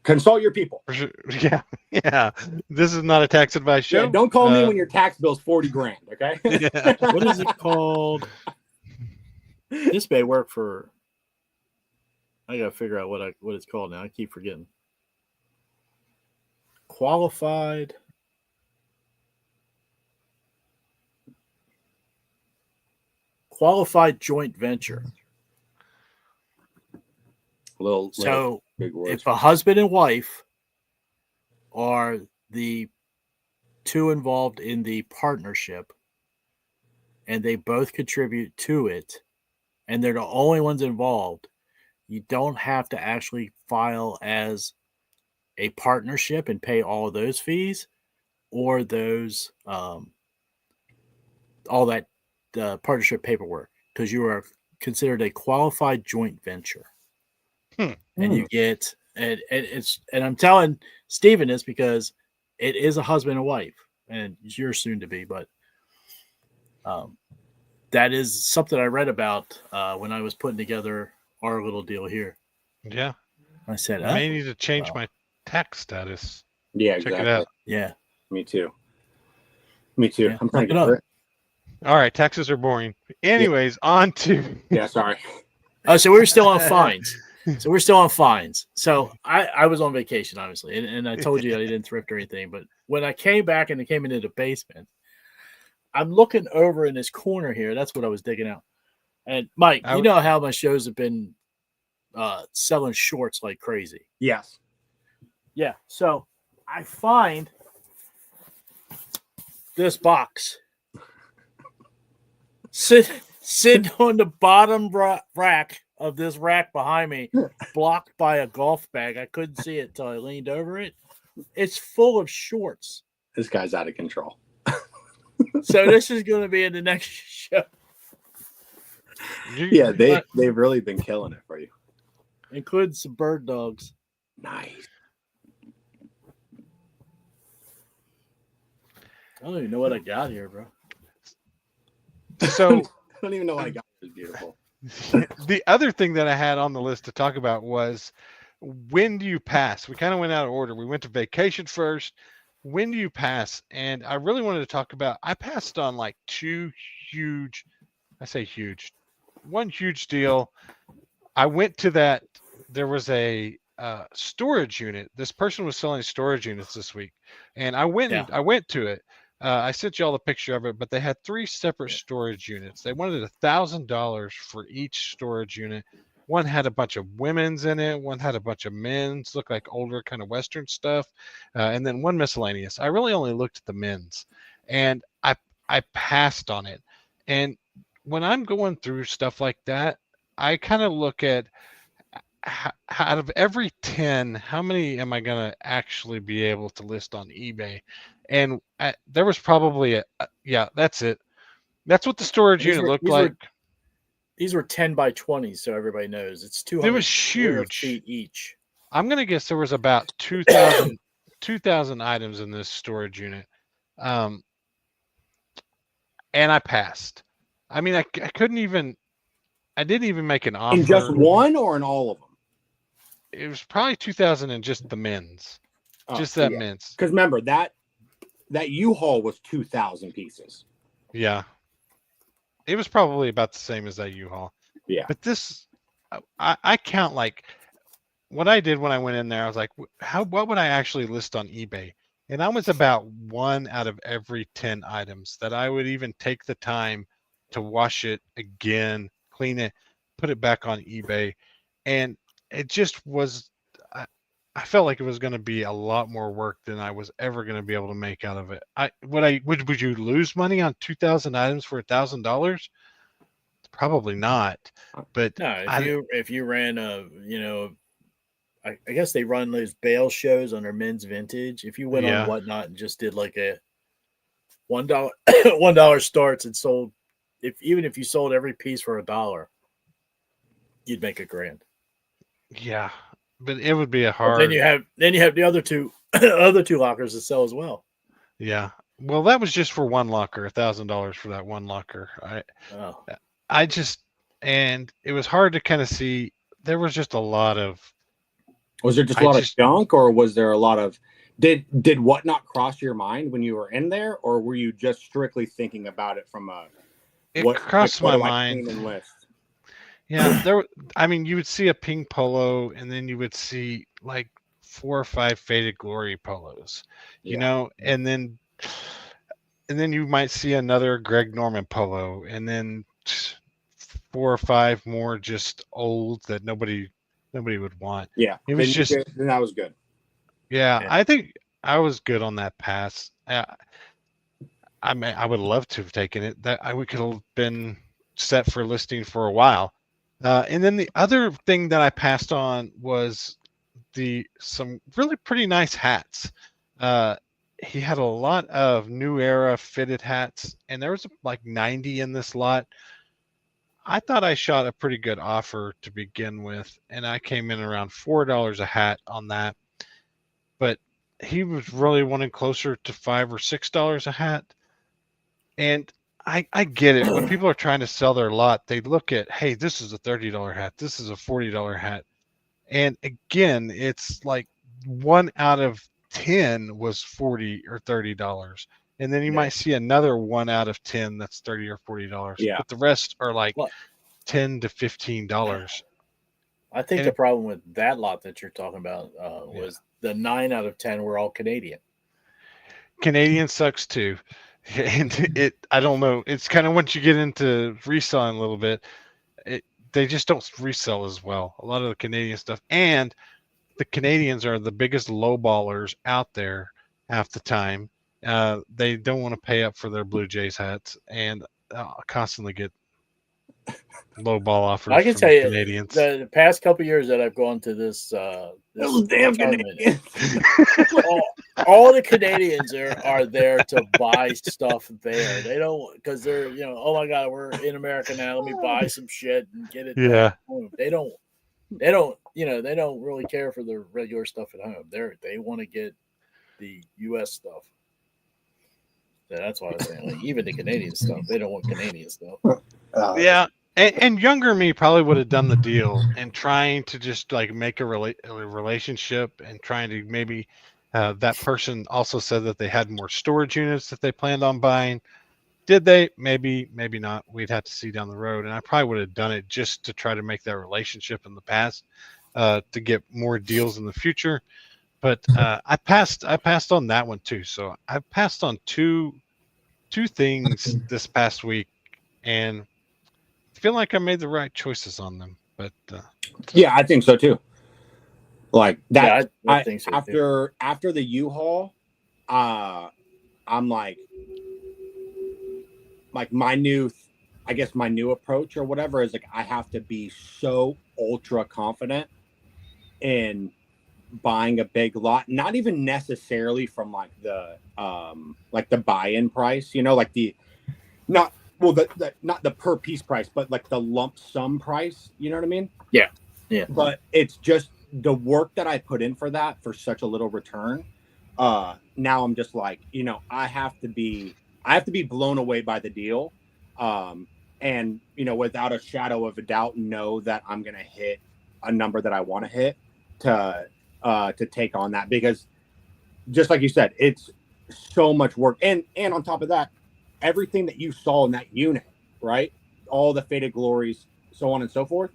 consult your people. For sure. Yeah. Yeah. This is not a tax advice show. Yeah, don't call me when your tax bill's $40,000. Okay. Yeah. What is it called? This may work for. I gotta figure out what it's called now. I keep forgetting. Qualified joint venture. So big words. If a husband and wife are the two involved in the partnership and they both contribute to it and they're the only ones involved, you don't have to actually file as a partnership and pay all of those fees or those all that partnership paperwork, because you are considered a qualified joint venture. And you get and I'm telling Stephen this because it is a husband and wife, and you're soon to be, but that is something I read about when I was putting together our little deal here. Yeah. I said, I may need to change my tax status. Yeah, Check exactly. it out. Yeah. Me too. Yeah, I'm trying to get it. All right, taxes are boring. Anyways, on to Yeah, sorry. Oh, so we're still on fines. So I was on vacation, obviously, and I told you I didn't thrift or anything. But when I came back and I came into the basement, I'm looking over in this corner here. That's what I was digging out. And Mike, you know how my shows have been selling shorts like crazy. Yes. Yeah. So I find this box sitting on the bottom rack of this rack behind me, blocked by a golf bag. I couldn't see it until I leaned over it. It's full of shorts. This guy's out of control. So this is going to be in the next show. Yeah, they've really been killing it for you. Including some bird dogs. Nice. I don't even know what I got here, bro. So I don't even know what I got. It's beautiful. The other thing that I had on the list to talk about was, when do you pass? We kind of went out of order. We went to vacation first. When do you pass? And I really wanted to talk about, I passed on like one huge deal. I went to that. There was a storage unit. This person was selling storage units this week, and I went to it. I sent you all the picture of it, but they had 3 separate storage units. They wanted $1,000 for each storage unit. One had a bunch of women's in it. One had a bunch of men's, looked like older kind of Western stuff. And then one miscellaneous. I really only looked at the men's, and I passed on it. And when I'm going through stuff like that, I kind of look at, out of every 10, how many am I going to actually be able to list on eBay? And there was probably that's it. That's what the storage unit looked like. These were 10 by 20, so everybody knows. It's 200 it was huge feet each. I'm going to guess there was about 2,000 items in this storage unit. And I passed. I mean, I didn't even make an offer. In just one or in all of them? It was probably 2,000 in just the men's. Men's. Because remember, that U-Haul was 2,000 pieces. Yeah. It was probably about the same as that U-Haul. Yeah. But this, I count, like, what I did when I went in there, I was like, what would I actually list on eBay? And I was about 1 out of every 10 items that I would even take the time to wash it again, clean it, put it back on eBay, and it just was. I felt like it was going to be a lot more work than I was ever going to be able to make out of it. Would you lose money on 2,000 items for $1,000? Probably not. But No, if you ran I guess they run those bale shows under men's vintage. If you went on yeah, Whatnot and just did like a $1 $1 starts and sold, even if you sold every piece for $1, you'd make $1,000. yeah, but it would be a But then hard. you have the other two other two lockers to sell as well. Yeah. Well, that was just for one locker, $1,000 for that one locker. Oh, I just, and it was hard to kind of see. There was just a lot of. Was there just a I lot just- of junk, or was there a lot of did Whatnot cross your mind when you were in there, or were you just strictly thinking about it from a It what crossed what my do I mind. clean and list? Yeah, there. I mean, you would see a pink polo, and then you would see like 4 or 5 faded glory polos, you Yeah. know, and then you might see another Greg Norman polo, and then 4 or 5 more just old that nobody would want. Yeah, It was then, just, then that was good. yeah. Yeah. I think I was good on that pass. I mean, I would love to have taken it. We could have been set for listing for a while. And then the other thing that I passed on was some really pretty nice hats. He had a lot of new era fitted hats, and there was like 90 in this lot. I thought I shot a pretty good offer to begin with, and I came in around $4 a hat on that. But he was really wanting closer to $5 or $6 a hat. And I get it. When people are trying to sell their lot, they look at, hey, this is a $30 hat, this is a $40 hat. And again, it's like 1 out of 10 was $40 or $30. And then you might see another 1 out of 10 that's $30 or $40. Yeah. But the rest are like Well, $10 to $15. I think And the problem with that lot that you're talking about was the 9 out of 10 were all Canadian. Canadian sucks too. And I don't know. It's kind of once you get into reselling a little bit, they just don't resell as well. A lot of the Canadian stuff, and the Canadians are the biggest lowballers out there half the time. They don't want to pay up for their Blue Jays hats, and constantly get lowball offers. I can from tell you, Canadians. the past couple years that I've gone to this Those damn tournament, Canadians. all the Canadians are there to buy stuff there. They don't, because they're, oh my God, we're in America now. Let me buy some shit and get it. Yeah. back home. They don't they don't really care for the regular stuff at home. They want to get the U.S. stuff. So that's why I was saying, like, even the Canadian stuff, they don't want Canadian stuff. Yeah. And younger me probably would have done the deal and trying to just like make a relationship and trying to maybe that person also said that they had more storage units that they planned on buying. Did they? Maybe not. We'd have to see down the road. And I probably would have done it just to try to make that relationship in the past to get more deals in the future. But I passed on that one too. So I passed on two things this past week, and I feel like I made the right choices on them. But Yeah, I think so too. Like that. Yeah, I think so too. After the U-Haul, I'm like my new approach or whatever is like I have to be so ultra confident in buying a big lot, not even necessarily from like the buy-in price, like not the per piece price, but like the lump sum price, you know what I mean? Yeah. But it's just the work that I put in for that for such a little return. Now I'm just like, I have to be blown away by the deal. And without a shadow of a doubt, know that I'm going to hit a number that I want to hit to take on that, because just like you said, it's so much work. And on top of that, everything that you saw in that unit, right? All the faded glories, so on and so forth.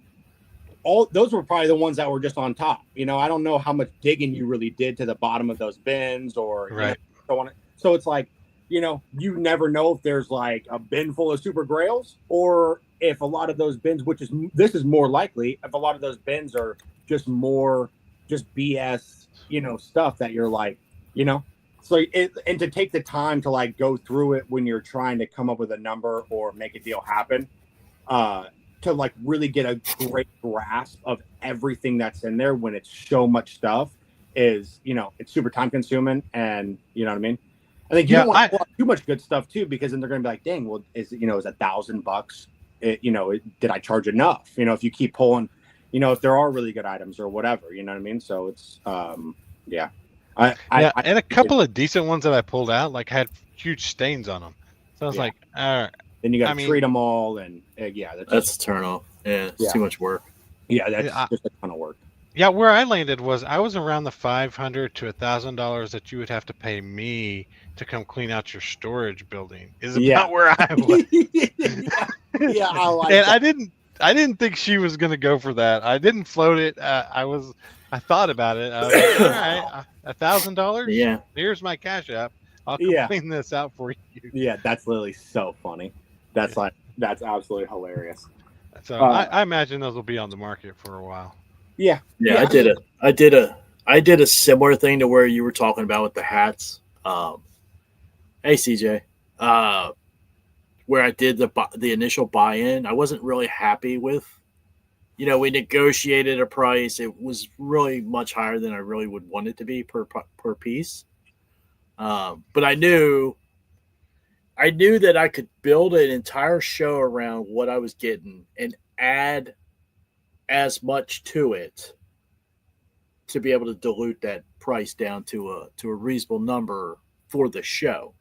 All those were probably the ones that were just on top. I don't know how much digging you really did to the bottom of those bins or right. So on. So it's like you never know if there's like a bin full of super grails, or if a lot of those bins, this is more likely, if a lot of those bins are just more just BS, stuff that you're like, so and to take the time to like go through it when you're trying to come up with a number or make a deal happen, to like really get a great grasp of everything that's in there when it's so much stuff is, it's super time consuming, and you know what I mean? I think you don't want to pull out too much good stuff too, because then they're going to be like, dang, well, is $1,000? Did I charge enough? If you keep pulling, if there are really good items or whatever, you know what I mean? So it's, yeah. And a couple of decent ones that I pulled out, like had huge stains on them. So I was like, all right. Then you got to treat them all. And that's a turn off. Yeah. It's too much work. Yeah. That's just a ton of work. Yeah, where I landed I was around the $500 to $1,000 that you would have to pay me to come clean out your storage building. Is about where I was. Yeah, I like and that. I didn't think she was gonna go for that. I didn't float it. I thought about it. I was like, all right, $1,000. Yeah. Here's my Cash App. I'll come clean this out for you. Yeah, that's literally so funny. That's absolutely hilarious. So I imagine those will be on the market for a while. Yeah. I did a similar thing to where you were talking about with the hats. Hey CJ, where I did the initial buy-in, I wasn't really happy with. We negotiated a price. It was really much higher than I really would want it to be per piece. But I knew that I could build an entire show around what I was getting and add as much to it to be able to dilute that price down to a reasonable number for the show.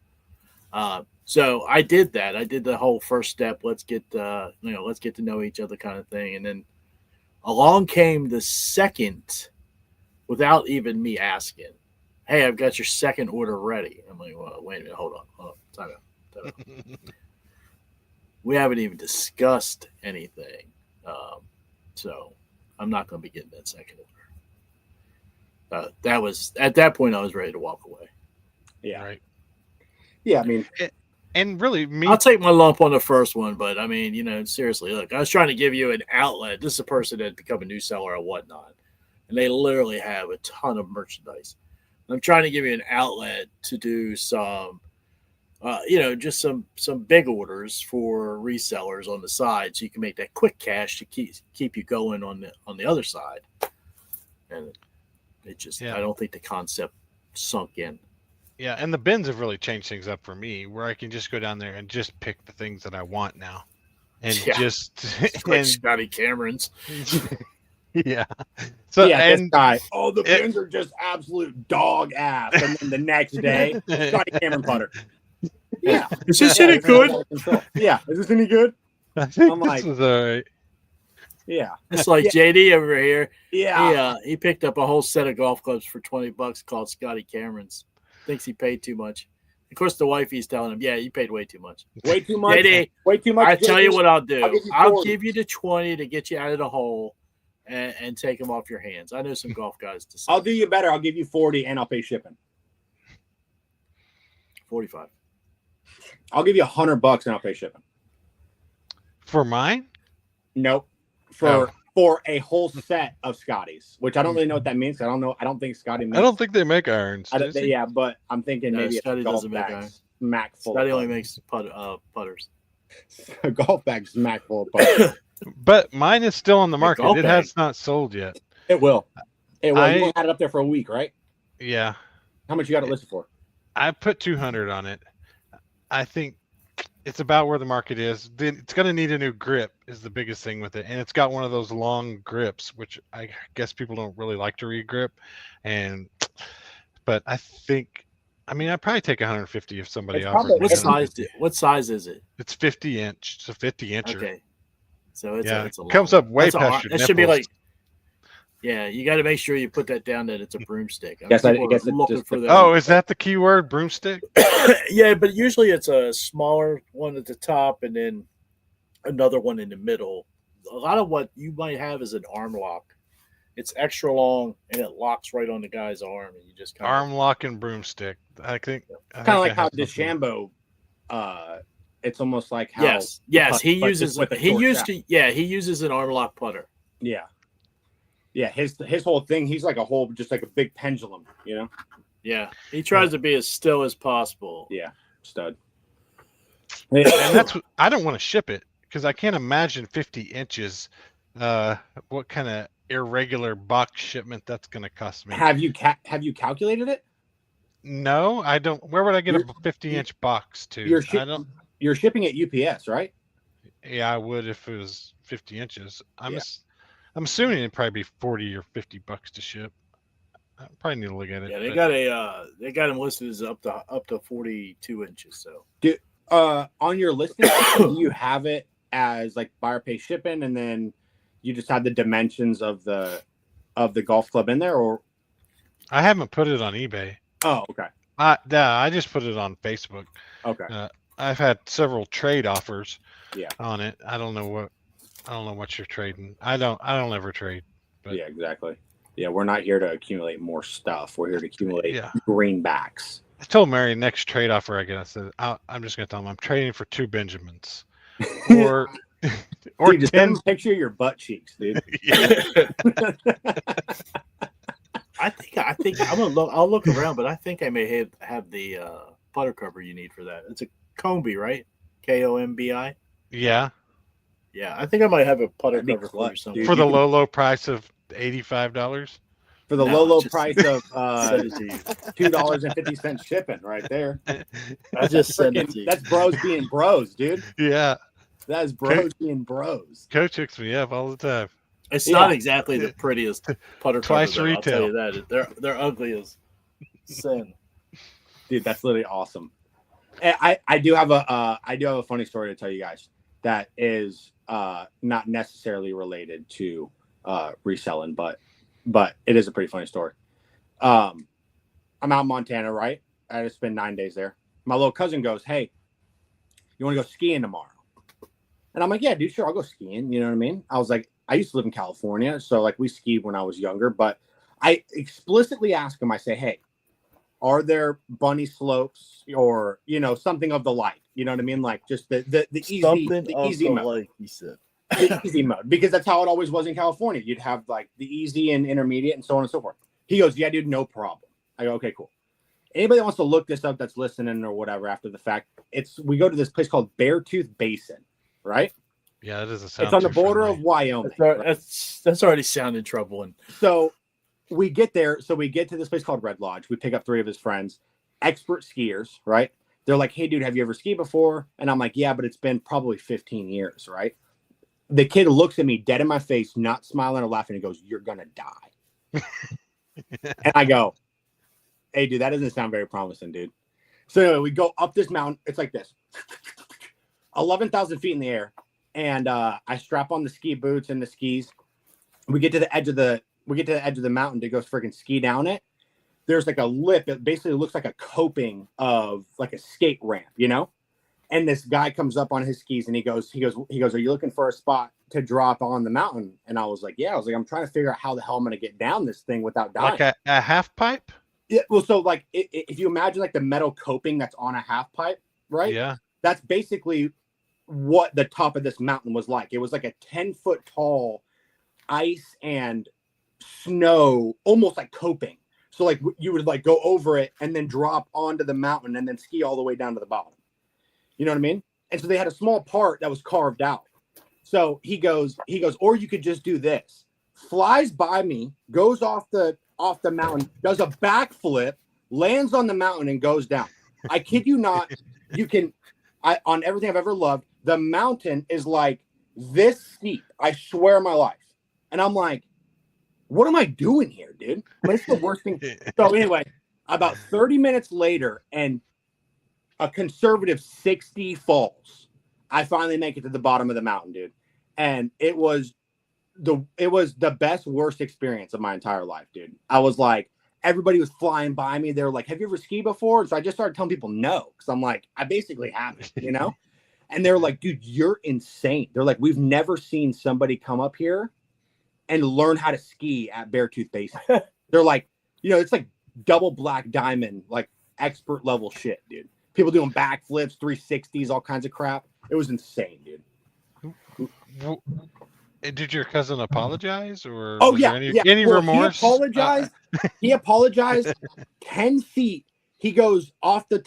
So I did that. I did the whole first step. Let's get to know each other kind of thing. And then along came the second, without even me asking, hey, I've got your second order ready. I'm like, well, wait a minute, hold on. Time out. We haven't even discussed anything. So I'm not going to be getting that second order. That was, at that point, I was ready to walk away. Yeah. Right. Yeah, I mean, and really, I'll take my lump on the first one, but I mean, seriously, look, I was trying to give you an outlet. This is a person that had become a new seller or whatnot, and they literally have a ton of merchandise. I'm trying to give you an outlet to do some, just some big orders for resellers on the side, so you can make that quick cash to keep you going on the other side. And it just, I don't think the concept sunk in. Yeah, and the bins have really changed things up for me, where I can just go down there and just pick the things that I want now, and just like Scotty Cameron's. Yeah. So this guy, the bins are just absolute dog ass, and then the next day, Scotty Cameron putter. Yeah, is this any good? Yeah, is this any good? I'm like, this was all right. Yeah, it's like JD over here. Yeah, he picked up a whole set of golf clubs for $20 called Scotty Cameron's. Thinks he paid too much. Of course, the wifey's telling him, "Yeah, you paid way too much. Way too much. JD, way too much." I tell you what I'll do. I'll give you the 20 to get you out of the hole and take them off your hands. I know some golf guys. I'll do you better. I'll give you 40 and I'll pay shipping. 45. I'll give you $100 and I'll pay shipping. For mine? Nope. For a whole set of Scotties, which I don't really know what that means. I don't know. I don't think Scotty makes. I don't think they make irons. Yeah, but I'm thinking maybe Scotty a golf doesn't make bag irons. smack full. Scotty only makes putters. A golf bag smack full of putters. But mine is still on the market. It has not sold yet. It will. You had it up there for a week, right? Yeah. How much you got it listed for? I put 200 on it. I think it's about where the market is. It's going to need a new grip is the biggest thing with it. And it's got one of those long grips, which I guess people don't really like to re-grip. But I think, I'd probably take 150 if somebody offers. What size is it? It's 50 inch. It's a 50 incher. Okay. So it's a long, comes up way past your nipples. It should be like, yeah, you got to make sure you put that down that it's a broomstick. I guess is that the key word, broomstick? Yeah, but usually it's a smaller one at the top and then another one in the middle. A lot of what you might have is an arm lock, It's extra long and it locks right on the guy's arm, and you just kind Arm lock and broomstick. I think Kind of like I how have something. DeChambeau, it's almost like how yes, he but just uses with a he short used shaft. to he uses an arm lock putter. Yeah. His whole thing, he's like just like a big pendulum, you know. Yeah, he tries to be as still as possible. Yeah, stud. And that's I don't want to ship it because I can't imagine 50 inches. What kind of irregular box shipment that's going to cost me? Have you calculated it? No, I don't. Where would I get a 50-inch box to? I don't. You're shipping at UPS, right? Yeah, I would if it was 50 inches. Yeah. I'm assuming it'd probably be 40 or 50 bucks to ship. I probably need to look at it. Yeah, they but- they got him listed as up to 42 inches. So On your listing, do you have it as like buyer pay shipping, and then you just have the dimensions of the golf club in there, or? I haven't put it on eBay. Oh, okay. I just put it on Facebook. Okay. I've had several trade offers. Yeah. On it. I don't know what you're trading. I don't ever trade. But Yeah, exactly. Yeah, we're not here to accumulate more stuff. We're here to accumulate greenbacks. I told Mary next trade offer I get. I said I'm just gonna tell him I'm trading for 2 Benjamins, or Dude, just 10. picture your butt cheeks, dude. I think I'm gonna look. I'll look around, but I think I may have the putter cover you need for that. It's a Combi, right? Kombi. Yeah. Yeah, I think I might have a putter That'd be cover for you clutch, somewhere. dude. For the low price of $85. For the No, low just- price of Send it to you. $2.50 shipping right there. I just send it to you. That's bros being bros, dude. Yeah. That is bros being bros. Coach hooks me up all the time. It's Yeah. not exactly the prettiest putter Twice cover, though, I'll tell retail. you that. They're ugly as sin. Dude, that's literally awesome. And I do have a funny story to tell you guys that is not necessarily related to reselling, but it is a pretty funny story. I'm out in Montana, right? I just spent 9 days there. My little cousin goes, "Hey, you want to go skiing tomorrow?" And I'm like, "Yeah, dude, sure, I'll go skiing." You know what I mean? I was like, I used to live in California, so like we skied when I was younger, but I explicitly ask him, I say, "Hey, are there bunny slopes or, something of the like?" You know what I mean? Like just the easy, Something the of easy the mode. like, he said. The easy mode, because that's how it always was in California. You'd have like the easy and intermediate and so on and so forth. He goes, "Yeah, dude, no problem." I go, "Okay, cool." Anybody that wants to look this up that's listening or whatever after the fact, we go to this place called Beartooth Basin, right? Yeah, that doesn't sound It's on the too border friendly. of Wyoming. That's already sounding troubling. So we get there. So we get to this place called Red Lodge. We pick up 3 of his friends, expert skiers, right? They're like, "Hey, dude, have you ever skied before?" And I'm like, "Yeah, but it's been probably 15 years, right?" The kid looks at me dead in my face, not smiling or laughing, and goes, "You're going to die." And I go, "Hey, dude, that doesn't sound very promising, dude." So anyway, we go up this mountain. It's like this, 11,000 feet in the air. And I strap on the ski boots and the skis. We get to the edge of the mountain to go freaking ski down it. There's like a lip. It basically looks like a coping of like a skate ramp, And this guy comes up on his skis and he goes, "Are you looking for a spot to drop on the mountain?" And I was like, "Yeah." I was like, "I'm trying to figure out how the hell I'm going to get down this thing without dying." Like a half pipe? Yeah, well, so like if you imagine like the metal coping that's on a half pipe, right? Yeah. That's basically what the top of this mountain was like. It was like a 10-foot tall ice and snow, almost like coping. So like you would like go over it and then drop onto the mountain and then ski all the way down to the bottom. You know what I mean? And so they had a small part that was carved out. So he goes, "Or you could just do this." Flies by me, goes off the mountain, does a backflip, lands on the mountain and goes down. I kid you not. On everything I've ever loved, the mountain is like this steep. I swear my life. And I'm like, what am I doing here, dude? But it's the worst thing. So anyway, about 30 minutes later, and a conservative 60 falls, I finally make it to the bottom of the mountain, dude. And it was the best, worst experience of my entire life, dude. I was like, everybody was flying by me. They were like, "Have you ever skied before?" And so I just started telling people no, because I'm like, I basically haven't, And they were like, "Dude, you're insane." They're like, "We've never seen somebody come up here and learn how to ski at Beartooth Basin. They're like, it's like double black diamond, like expert level shit, dude. People doing backflips, 360s, all kinds of crap. It was insane, dude. Did your cousin apologize, or Oh was yeah, there yeah. any Well, remorse? He apologized. He apologized. 10 feet. He goes off the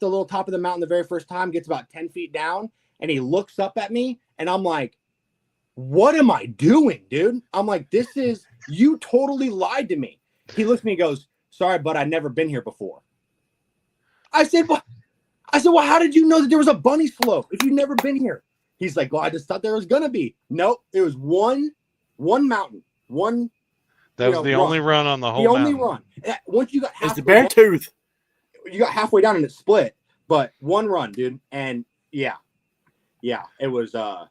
little top of the mountain the very first time. Gets about 10 feet down, and he looks up at me, and I'm like, "What am I doing, dude?" I'm like, "This is you totally lied to me." He looks at me and goes, "Sorry, but I've never been here before." I said, "What?" I said, "Well, how did you know that there was a bunny slope if you've never been here?" He's like, "Well, I just thought there was gonna be." Nope, it was one mountain, one. That was the only run on the whole. The only mountain. run. Once you got It's the halfway Beartooth. you got halfway down and it split, but one run, dude. And yeah, it was. Oh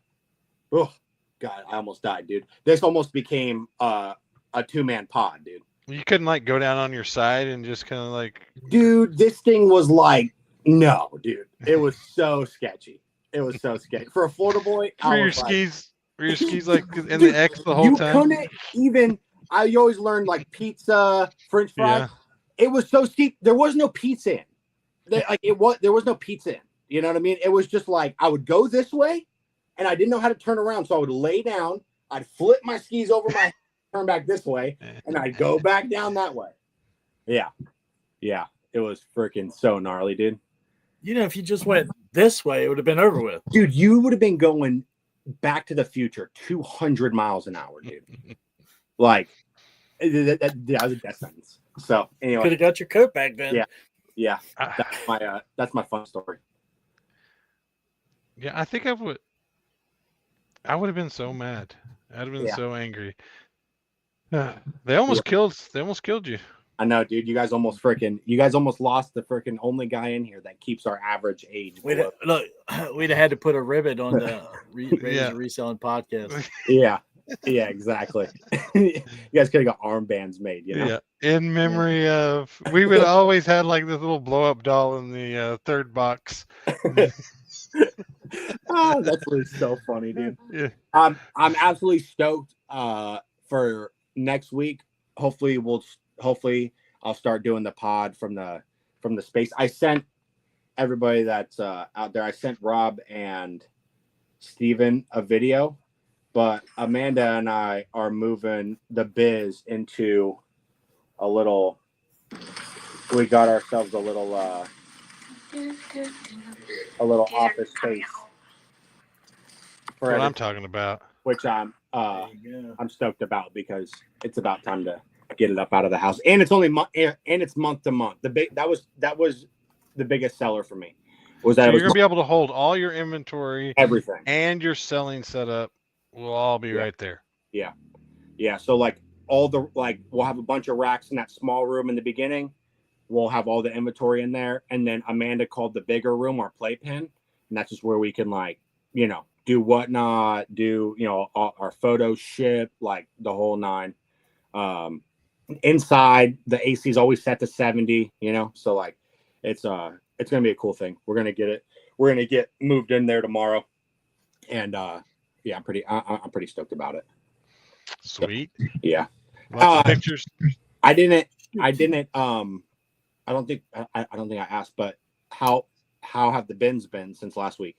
God, I almost died, dude. This almost became a 2-man pod, dude. You couldn't like go down on your side and just kind of like. Dude, this thing was like, no, dude. It was so sketchy. It was so sketchy for a Florida boy. Were your skis like in the X the whole time? You couldn't even. You always learned like pizza, French fries. Yeah. It was so steep. There was no pizza in. There was no pizza in. You know what I mean? It was just like I would go this way, and I didn't know how to turn around, so I would lay down. I'd flip my skis over my, turn back this way, and I'd go back down that way. Yeah. It was freaking so gnarly, dude. If you just went this way, it would have been over with. Dude, you would have been going Back to the Future 200 miles an hour, dude. Like, that was a death sentence. So, anyway. Could have got your coat back then. Yeah. That's my fun story. Yeah, I think I would have been so mad. I'd have been so angry. They almost killed you. I know, dude. You guys almost lost the freaking only guy in here that keeps our average age. We'd have had to put a ribbon on the Reselling podcast. Yeah, exactly. You guys could have got armbands made, Yeah, in memory of, we would always had like this little blow up doll in the third box. Oh, that's really so funny, dude. Yeah. I'm absolutely stoked for next week. Hopefully I'll start doing the pod from the space. I sent everybody that's out there. I sent Rob and Steven a video, but Amanda and I are moving the biz into a little. We got ourselves a little office space. That's what I'm talking about. Which I'm stoked about because it's about time to get it up out of the house, and it's only month to month. That was the biggest seller for me. Was that you're gonna be able to hold all your inventory, everything, and your selling setup will all be right there. Yeah. So like we'll have a bunch of racks in that small room in the beginning. We'll have all the inventory in there, and then Amanda called the bigger room our playpen, and that's just where we can do whatnot, our photo ship, like the whole nine. Inside the AC is always set to 70, so like it's gonna be a cool thing. We're gonna get moved in there tomorrow, and I'm pretty stoked about it. Sweet. So, yeah. Lots of pictures. I don't think I asked, but how have the bins been since last week?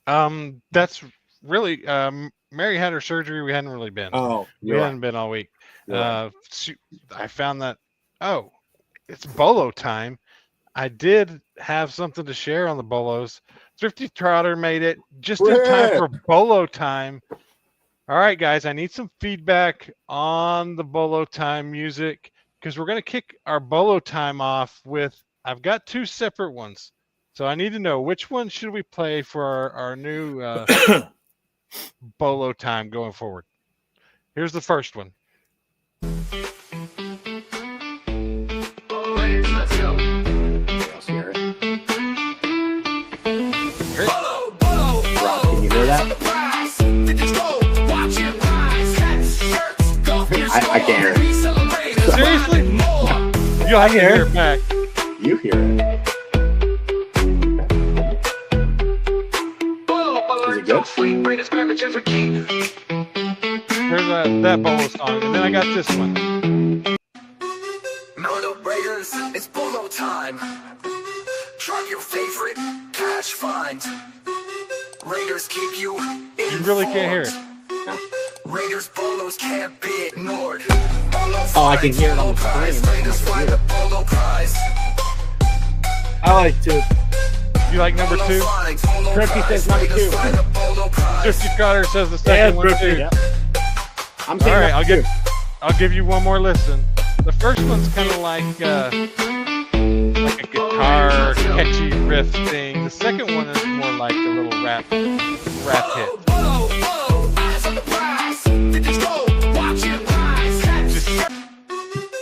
That's really Mary had her surgery. We hadn't really been. Oh, we hadn't been all week. Right. I found that. Oh, it's bolo time. I did have something to share on the bolos. Thrifty Trotter made it just in time for bolo time. All right, guys, I need some feedback on the bolo time music because we're going to kick our bolo time off with. I've got 2 separate ones. So I need to know which one should we play for our new bolo time going forward. Here's the first one. Let's go. Rob, can you hear that? I can't hear it. Seriously? You'll have to hear it back. You hear it. Is it good? There's that Bolo song, and then I got this one. Moto Raiders, it's Bolo time. Drop your favorite cash find. Raiders keep you informed. You really can't hear it. Raiders Bolos can't be ignored. Oh, I can hear it on the screen. Raiders find a Bolo prize. I like to. You like number 2? Thrifty says number 2. Thrifty Carter says the Yeah, second one too. Thrifty. Yep. I'm All saying right, number 2. I'll give you one more listen. The first one's kind of like a guitar catchy riff thing. The second one is more like a little rap hit.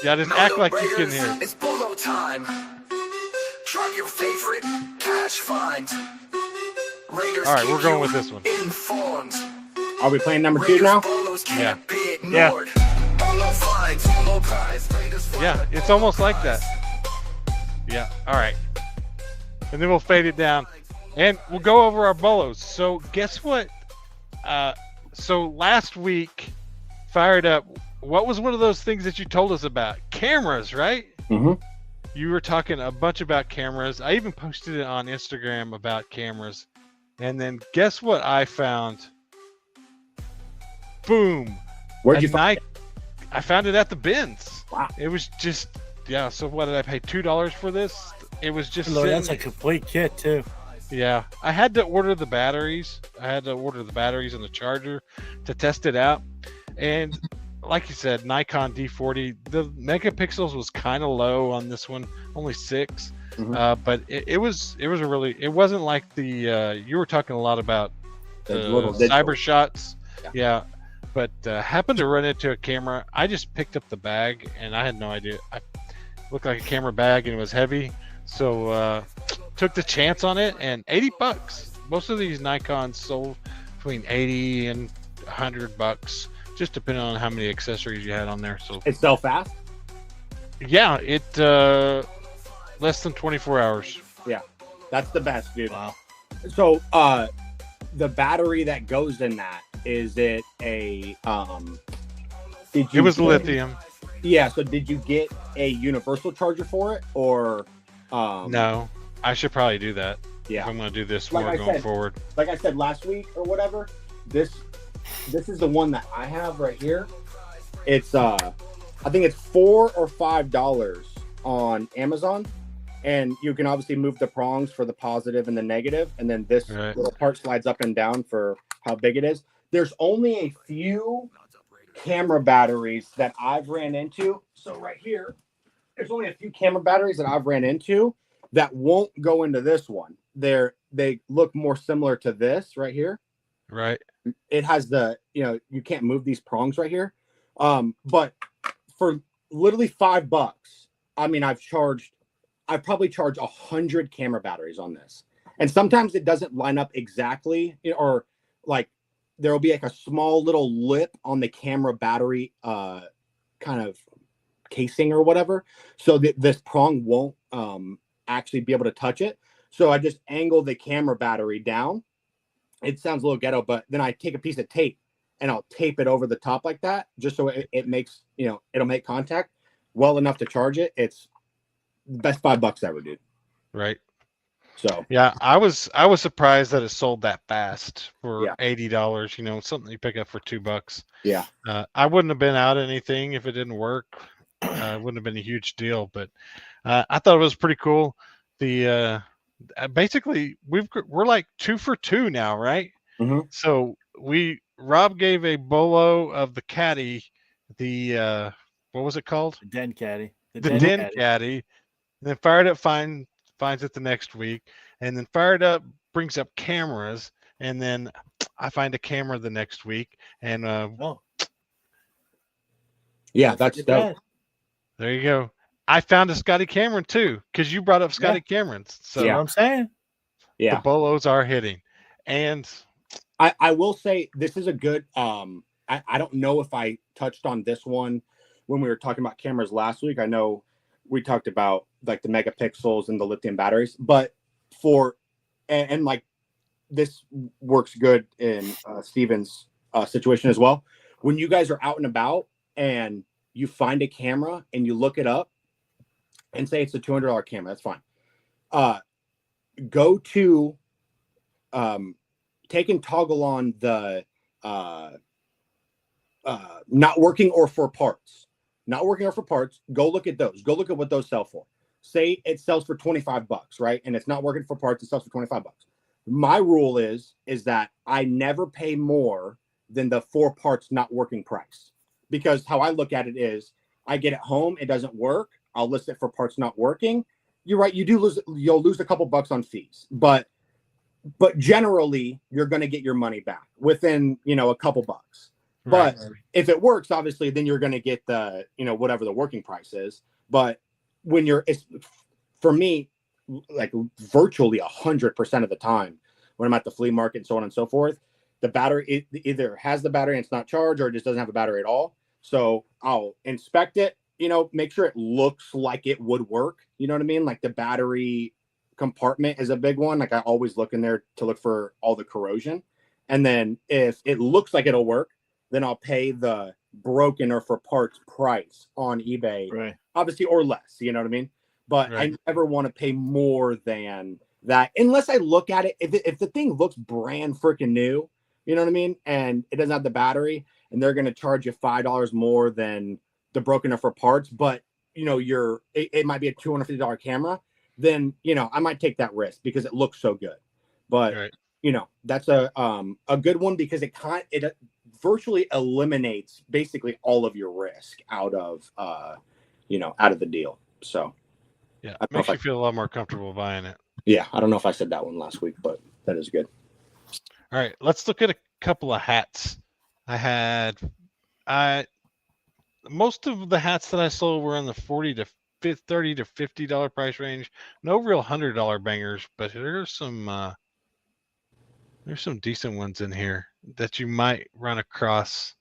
Just act like you can hear it. It's Bolo time. Drop your favorite cash find. Raiders All right, we're keep going you with this one. Informed. Are we playing number 2 now? Yeah. Yeah. Yeah, it's almost like that. Yeah, all right. And then we'll fade it down. And we'll go over our bolos. So guess what? So last week, Fired Up, what was one of those things that you told us about? Cameras, right? Mm-hmm. You were talking a bunch about cameras. I even posted it on Instagram about cameras. And then guess what I found? Boom. Where'd you find it? I found it at the bins. Wow. It was just, yeah, so what did I pay? $2 for this? It was just Look, that's a sitting- complete kit too. Yeah, I had to order the batteries. And the charger to test it out. And like you said, Nikon D40, the megapixels was kind of low on this one, only 6. Mhm. But it wasn't like the you were talking a lot lot The little digital. cyber shots. Yeah. Yeah. But happened to run into a camera. I just picked up the bag and I had no idea. I looked like a camera bag and it was heavy. So took the chance on it, and $80. Most of these Nikons sold between 80 and $100, just depending on how many accessories you had on there. So It's so fast. yeah, it less than 24 hours. That's the best, dude. Wow. So, the battery that goes in that, is it a It was lithium. Yeah. So did you get a universal charger for it, or No, I should probably do that. Yeah. If I'm going to do this Like more I going said, forward. Like I said last week or whatever, this is the one that I have right here. It's I think it's $4 or $5 on Amazon, and you can obviously move the prongs for the positive and the negative, and then this Right. little part slides up and down for how big it is. There's only a few camera batteries that I've ran into. So right here, there's only a few camera batteries that I've ran into that won't go into this one. They look more similar to this right here. Right. It has the, you can't move these prongs right here. But for literally $5, I mean, I probably charged 100 camera batteries on this. And sometimes it doesn't line up exactly, or like there'll be like a small little lip on the camera battery kind of casing or whatever. So this prong won't actually be able to touch it. So I just angle the camera battery down. It sounds a little ghetto, but then I take a piece of tape and I'll tape it over the top like that, just so it makes, it'll make contact well enough to charge it. It's the best $5 ever, dude. Right. So Yeah, I was surprised that it sold that fast for Yeah. $80. Something you pick up for $2. yeah, I wouldn't have been out anything if it didn't work. It wouldn't have been a huge deal, but I thought it was pretty cool. The basically we're like 2 for 2 now, right? Mhm. So Rob gave a bolo of the caddy, the what was it called? The Den Caddy. The Den caddy. And then Fired Up finds it the next week, and then Fired Up brings up cameras, and then I find a camera the next week, and Oh, yeah, that's look at dope. that. there you go. I found a Scotty Cameron too, because you brought up Scotty Camerons. So You know what I'm saying? the Yeah, bolos are hitting, and I will say this is a good. I don't know if I touched on this one when we were talking about cameras last week. I know we talked about like the megapixels and the lithium batteries, but like this works good in Steven's situation as well. when you guys are out and about and you find a camera and you look it up and say it's a $200 camera, that's fine. Go to take and toggle on the not working or for parts. Not working or for parts. Go look at those. Go look at what those sell for. Say it sells for $25, right? And it's not working for parts, it sells for $25. My rule is that I never pay more than the for parts not working price. Because how I look at it is I get it home, it doesn't work. I'll list it for parts not working. You're right, you'll lose a couple bucks on fees. But generally you're going to get your money back within, a couple bucks. But if it works, obviously, then you're going to get the, whatever the working price is. But when it's for me, like virtually 100% of the time when I'm at the flea market and so on and so forth, the battery it either has the battery and it's not charged or it just doesn't have a battery at all. So I'll inspect it, make sure it looks like it would work. You know what I mean? Like the battery compartment is a big one. Like I always look in there to look for all the corrosion. And then if it looks like it'll work, then I'll pay the broken or for parts price on eBay, Right. Obviously, or less, you know what I mean? But I never want to pay more than that unless I look at it. If the thing looks brand freaking new, you know what I mean? And it doesn't have the battery and they're going to charge you $5 more than the broken or for parts, but it might be a $250 camera, then, I might take that risk because it looks so good. But, that's a good one because it virtually eliminates basically all of your risk out of the deal. So yeah, it makes you feel a lot more comfortable buying it. Yeah, I don't know if I said that one last week, but that is good. All right, let's look at a couple of hats. Most of the hats that I sold were in the $30 to $50 price range. No real $100 bangers, but there's some decent ones in here that you might run across.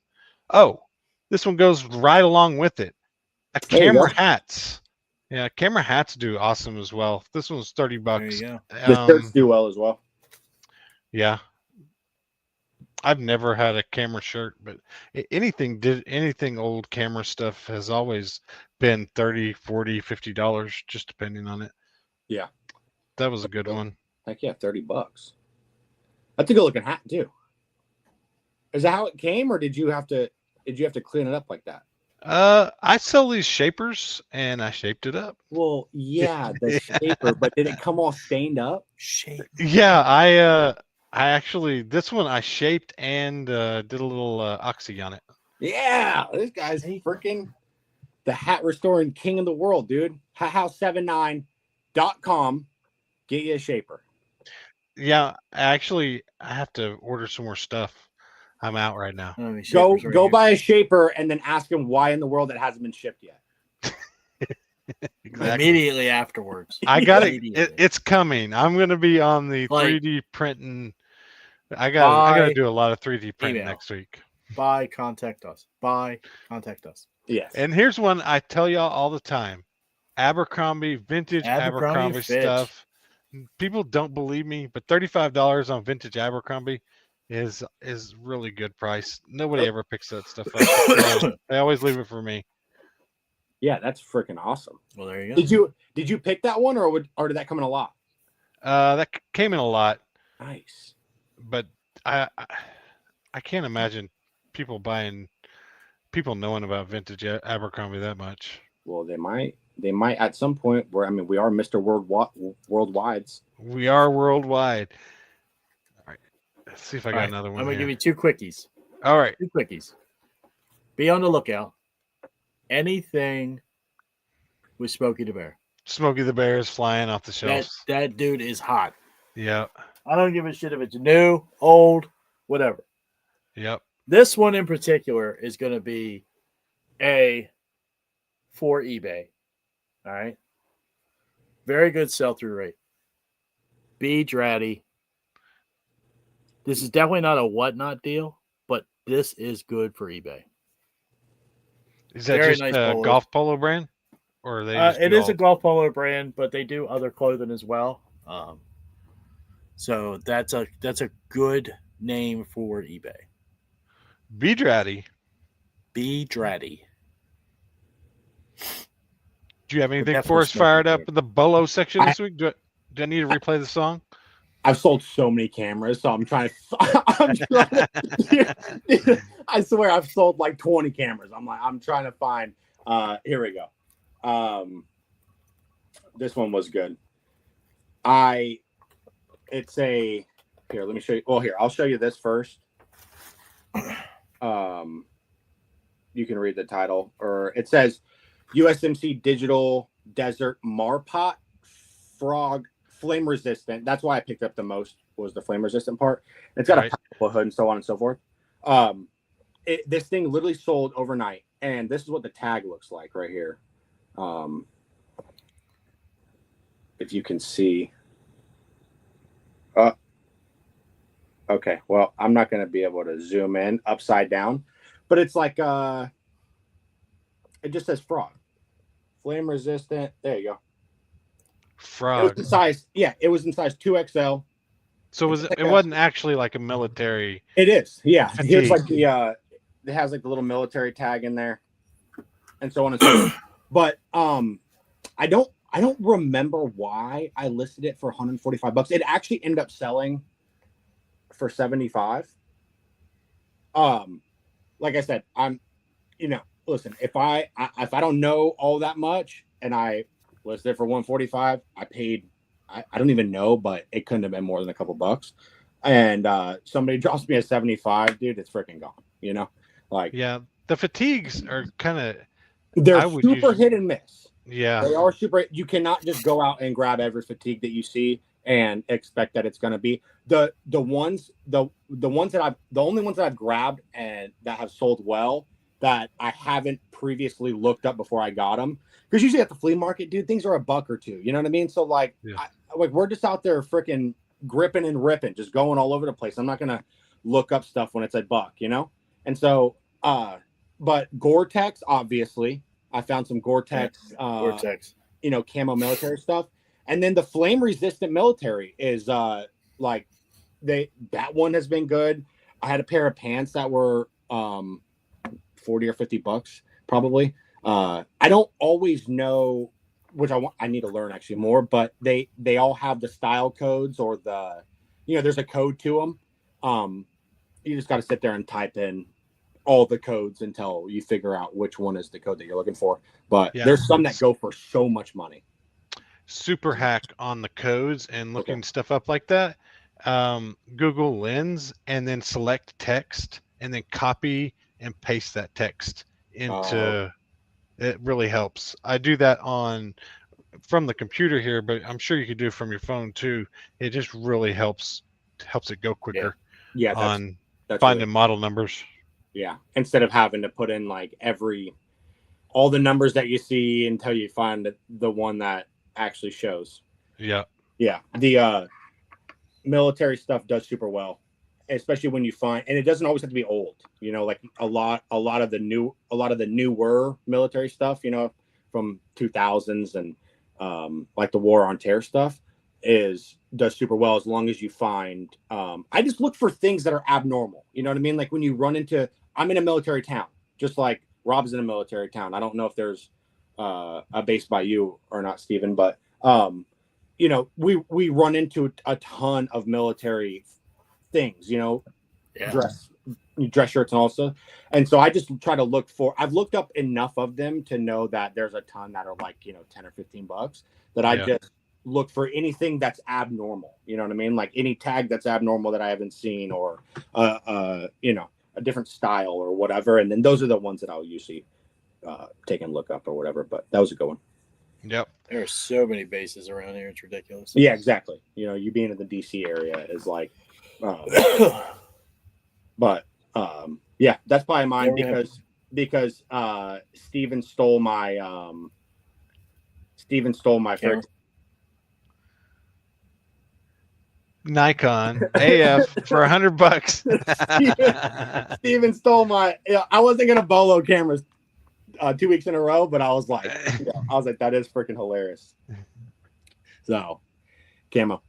Oh, this one goes right along with it. Camera hats. Yeah, camera hats do awesome as well. This one's $30. There you go. The shirts do well as well. Yeah. I've never had a camera shirt, but anything old camera stuff has always been $30, $40, $50, just depending on it. Yeah. That was a good one. Heck yeah, $30. That's a good looking hat too. Is that how it came, or did you have to clean it up like that? I sell these shapers and I shaped it up. Well, yeah, the shaper, but did it come all stained up? Yeah, I actually, this one I shaped and did a little oxy on it. Yeah, this guy's freaking the hat restoring king of the world, dude. hathouse79.com. Get you a shaper. Yeah, actually, I have to order some more stuff. I'm out right now. Go buy a shaper and then ask him why in the world it hasn't been shipped yet. Exactly. Immediately afterwards. I got it. It's coming. I'm going to be on the 3D printing. I got to do a lot of 3D printing next week. Contact us. Contact us. Yes. And here's one I tell y'all all the time. Abercrombie, vintage Abercrombie stuff. People don't believe me, but $35 on vintage Abercrombie is really good price. Nobody ever picks that stuff up. They always leave it for me. Yeah, that's freaking awesome. Well, there you go. Did you pick that one or did that come in a lot? That came in a lot. Nice. But I can't imagine people knowing about vintage Abercrombie that much. Well, they might at some point. Where we are Mr. Worldwides. We are worldwide. All right, let's see if I got another one. I'm gonna give you two quickies. All right, 2 quickies. Be on the lookout. Anything with Smokey the Bear. Smokey the Bear is flying off the shelves. That dude is hot. Yeah. I don't give a shit if it's new, old, whatever. Yep. This one in particular is going to be for eBay. All right. Very good sell-through rate. B Dratty. This is definitely not a whatnot deal, but this is good for eBay. Is that Very just nice a golf polo brand? Or are they it is a golf polo brand, but they do other clothing as well. So that's a good name for eBay. B Dratty. Be Dratty. Do you have anything definitely for us smoke fired it, up in the Bolo section I- this week? Do I need to replay the song? I've sold so many cameras, so I'm trying to. I swear, I've sold like 20 cameras. I'm trying to find. Here we go. This one was good. It's a. Here, let me show you. Well, here, I'll show you this first. You can read the title, or it says USMC Digital Desert Marpot Frog Flame Resistant. That's why I picked up the most, was the flame resistant part. It's got Right. a powerful hood and so on and so forth. This thing literally sold overnight, and this is what the tag looks like right here. If you can see. Okay, well, I'm not going to be able to zoom in upside down, but it's like it just says frog, flame resistant. There you go. It Frog. was in size, yeah, it was in size 2XL. So was it? It wasn't actually like a military. It is, yeah. Here's Fatigue. like the it has like the little military tag in there, and so on and so forth. But I don't remember why I listed it for $145. It actually ended up selling for 75. Like I said, listen, if I don't know all that much and I listed it for 145, I paid, I don't even know, but it couldn't have been more than a couple bucks. And somebody drops me a 75, dude, it's freaking gone, like, Yeah, the fatigues are kind of. they're I would super usually- hit and miss. Yeah. They are super. You cannot just go out and grab every fatigue that you see and expect that it's going to be the only ones that I've grabbed and that have sold well that I haven't previously looked up before I got them, because usually at the flea market, dude, things are $1 or $2. You know what I mean? So like, Yeah. we're just out there freaking gripping and ripping, just going all over the place. I'm not gonna look up stuff when it's $1, And so, but Gore-Tex, obviously. I found some Gore-Tex, Vortex. camo military stuff. And then the flame resistant military is like that one has been good. I had a pair of pants that were $40 or $50 probably. I don't always know, which I need to learn actually more, but they all have the style codes, or there's a code to them. You just got to sit there and type in all the codes until you figure out which one is the code that you're looking for. But Yeah. there's some that go for so much money. Super hack on the codes and looking stuff up like that. Google Lens and then select text and then copy and paste that text into. It really helps. I do that from the computer here, but I'm sure you could do it from your phone too. It just really helps it go quicker Yeah, on that's finding really, model numbers. yeah. Instead of having to put in like all the numbers that you see until you find the one that actually shows. Yeah. Yeah, the military stuff does super well, especially when you find, and it doesn't always have to be old. Like a lot of the newer military stuff, from 2000s and like the War on Terror stuff does super well, as long as you find. I just look for things that are abnormal. You know what I mean? Like when you run into, I'm in a military town, just like Rob's in a military town. I don't know if there's a base by you or not, Stephen, but we run into a ton of military things, Yeah. dress shirts and all stuff. And so I just try to I've looked up enough of them to know that there's a ton that are like, $10 or $15 that I just look for anything that's abnormal. You know what I mean? Like any tag that's abnormal that I haven't seen, or, a different style or whatever. And then those are the ones that I'll usually take and look up or whatever. But that was a good one. Yep. There are so many bases around here. It's ridiculous. Yeah, exactly. You being in the DC area is like, but yeah, that's probably mine, because Steven stole my Camera? Nikon AF for $100. Steven stole my. I wasn't gonna bolo cameras 2 weeks in a row, but I was like, that is freaking hilarious. So, camo.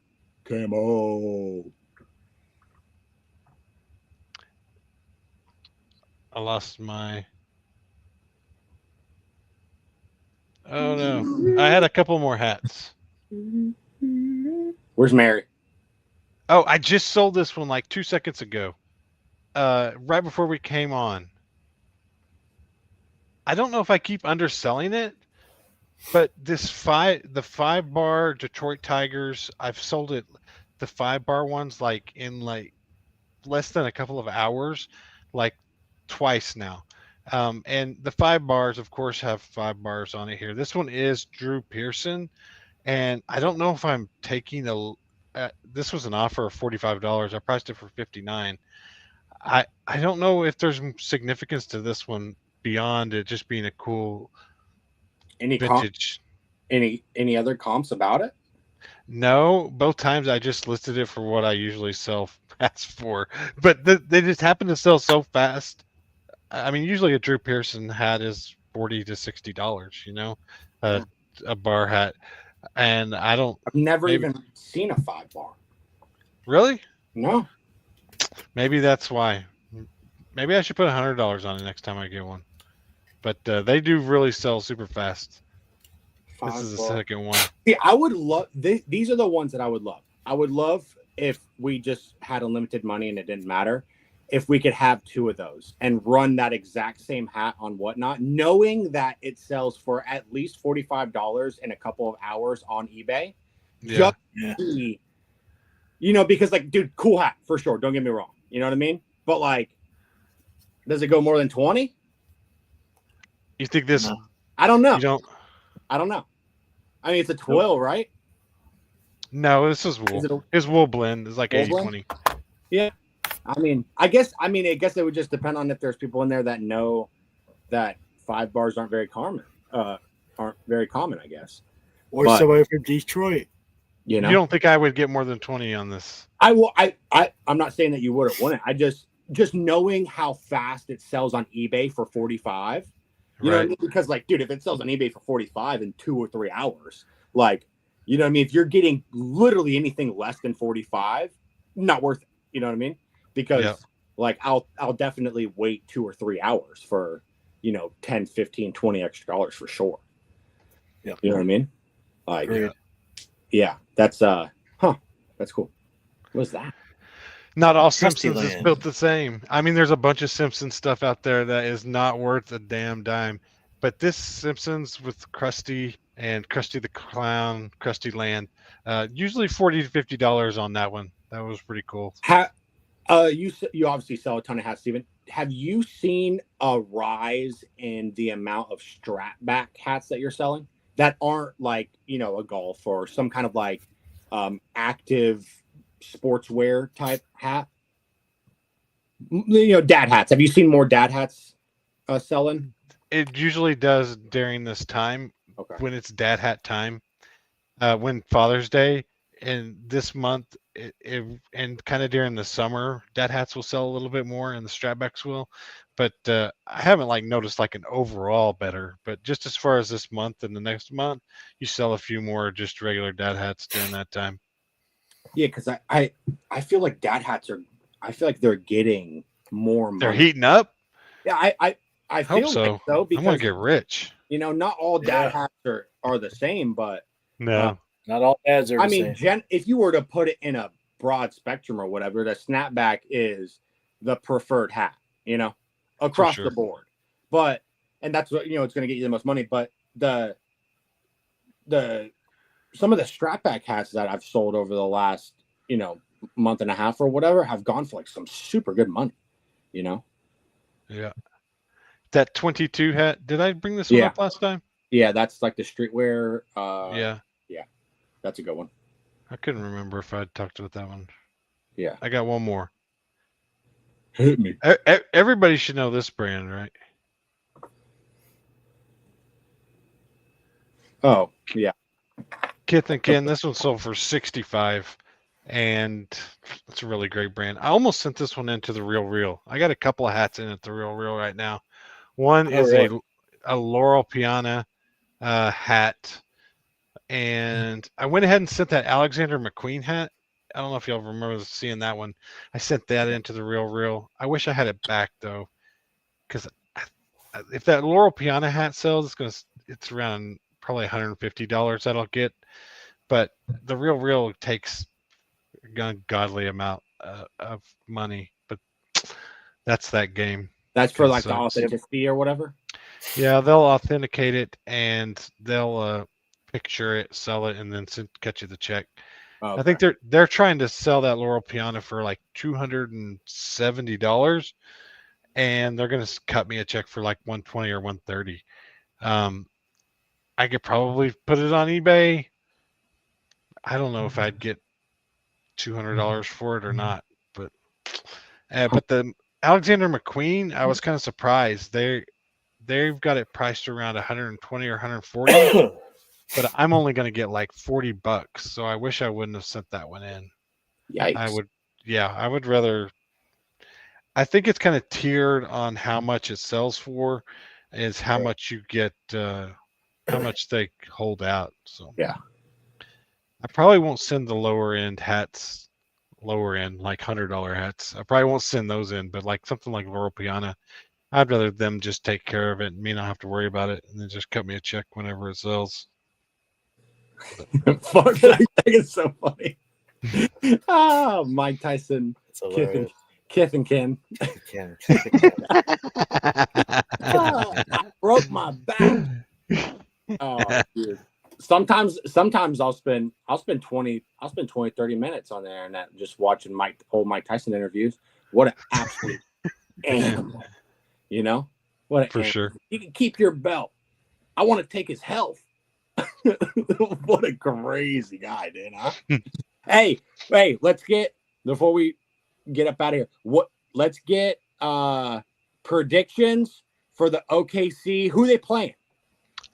I lost my Oh no, I had a couple more hats. Where's Mary? Oh, I just sold this one like 2 seconds ago. Right before we came on. I don't know if I keep underselling it, but the 5 bar Detroit Tigers, I've sold it, the 5 bar ones, like in like less than a couple of hours, like twice now. And the 5 bars, of course, have 5 bars on it here. This one is Drew Pearson, and I don't know if I'm taking a. This was an offer of $45. I priced it for 59. I don't know if there's significance to this one beyond it just being a cool Any vintage. any other comps about it? No, both times I just listed it for what I usually sell hats for, but they just happen to sell so fast. I mean, usually a Drew Pearson hat is $40 to $60, Yeah. a bar hat, and I don't I've never maybe even seen a 5 bar. really. No. Maybe that's why. Maybe I should put $100 on it next time I get one. But they do really sell super fast. This is the 5 bar. second one. See, I would love these are the ones that I would love. I would love if we just had unlimited money and it didn't matter. If we could have 2 of those and run that exact same hat on Whatnot, knowing that it sells for at least $45 in a couple of hours on eBay. Yeah. Just Yeah. see, because like, dude, cool hat for sure. Don't get me wrong. You know what I mean? But like, does it go more than 20? You think this? No. I don't know. You don't? I don't know. I mean, it's a twill, right? No, this is wool. Is it a- It's wool blend. It's like Wool 80-20. I guess it would just depend on if there's people in there that know that 5 bars aren't very common. I guess. Or But- somebody from Detroit. You know, You don't think I would get more than 20 on this? I will. I'm not saying that you would or wouldn't. I just knowing how fast it sells on eBay for 45. You know what I mean? Because like, dude, if it sells on eBay for 45 in 2 or 3 hours, like, you know what I mean? If you're getting literally anything less than 45, not worth it. You know what I mean? Because Yep. like, I'll definitely wait 2 or 3 hours for, 10, 15, 20 extra dollars for sure. Yep. You know what I mean? Like, Agreed. yeah, that's that's cool. What's that? Not all Krusty Simpsons is Land. built the same. I mean, there's a bunch of Simpsons stuff out there that is not worth a damn dime. But this Simpsons with Krusty and Krusty the Clown, Krusty Land, usually $40 to $50 on that one. That was pretty cool. You obviously sell a ton of hats, Steven. Have you seen a rise in the amount of strap back hats that you're selling that aren't like, a golf or some kind of like active sportswear type hat? Dad hats. Have you seen more dad hats selling? It usually does during this time Okay. when it's dad hat time, when Father's Day, and this month and kind of during the summer, dad hats will sell a little bit more and the strapbacks will, but I haven't like noticed like an overall better, but just as far as this month and the next month, you sell a few more just regular dad hats during that time. Yeah, because I feel like dad hats I feel like they're getting more money. They're heating up. Yeah, I Hope feel so. like so I because want to get rich. not all dad Yeah. hats are the same, but No. Not all ads are the I mean, same. if you were to put it in a broad spectrum or whatever, the snapback is the preferred hat, across sure. the board. And that's what, it's going to get you the most money. But the some of the strapback hats that I've sold over the last, month and a half or whatever have gone for like some super good money, Yeah. That 22 hat. Did I bring this one Yeah. up last time? Yeah, that's like the streetwear. Yeah. That's a good one. I couldn't remember if I talked about that one. Yeah. I got one more. Hit me. Everybody should know this brand, right? Oh, yeah. Kith and Kin. This one sold for 65, and it's a really great brand. I almost sent this one into the Real Real. I got a couple of hats in at the Real Real right now. One Oh, is really? a Laurel Piana hat, and I went ahead and sent that Alexander McQueen hat. I don't know if y'all remember seeing that one. I sent that into the Real Real. I wish I had it back though, because if that Laurel Piana hat sells, it's around probably $150 that'll get, but the real takes a godly amount of money. But that's that game. That's for like the Sucks. authenticity or whatever. Yeah, they'll authenticate it and they'll picture it, sell it, and then cut you the check. Okay. I think they're trying to sell that Laurel Piana for like $270, and they're gonna cut me a check for like 120 or 130. I could probably put it on eBay. I don't know if I'd get $200 for it or not, but the Alexander McQueen, I was kind of surprised. They've got it priced around 120 or 140, but I'm only going to get like $40. So I wish I wouldn't have sent that one in. Yikes. I would rather. I think it's kind of tiered on how much it sells for, is how much you get, how much they hold out. So yeah, I probably won't send the lower end hats, like $100 hats. I probably won't send those in, but like something like Laurel Piana, I'd rather them just take care of it and me not have to worry about it, and then just cut me a check whenever it sells. Fuck, that is so funny. Mike Tyson, Kith and Ken. I broke my back. Oh, dude. Sometimes I'll spend 20, 30 minutes on the internet just watching old Mike Tyson interviews. What an absolute animal. You know? What For sure. You can keep your belt. I want to take his health. What a crazy guy, dude, huh? hey, let's get, before we get up out of here, let's get predictions for the OKC. Who they playing?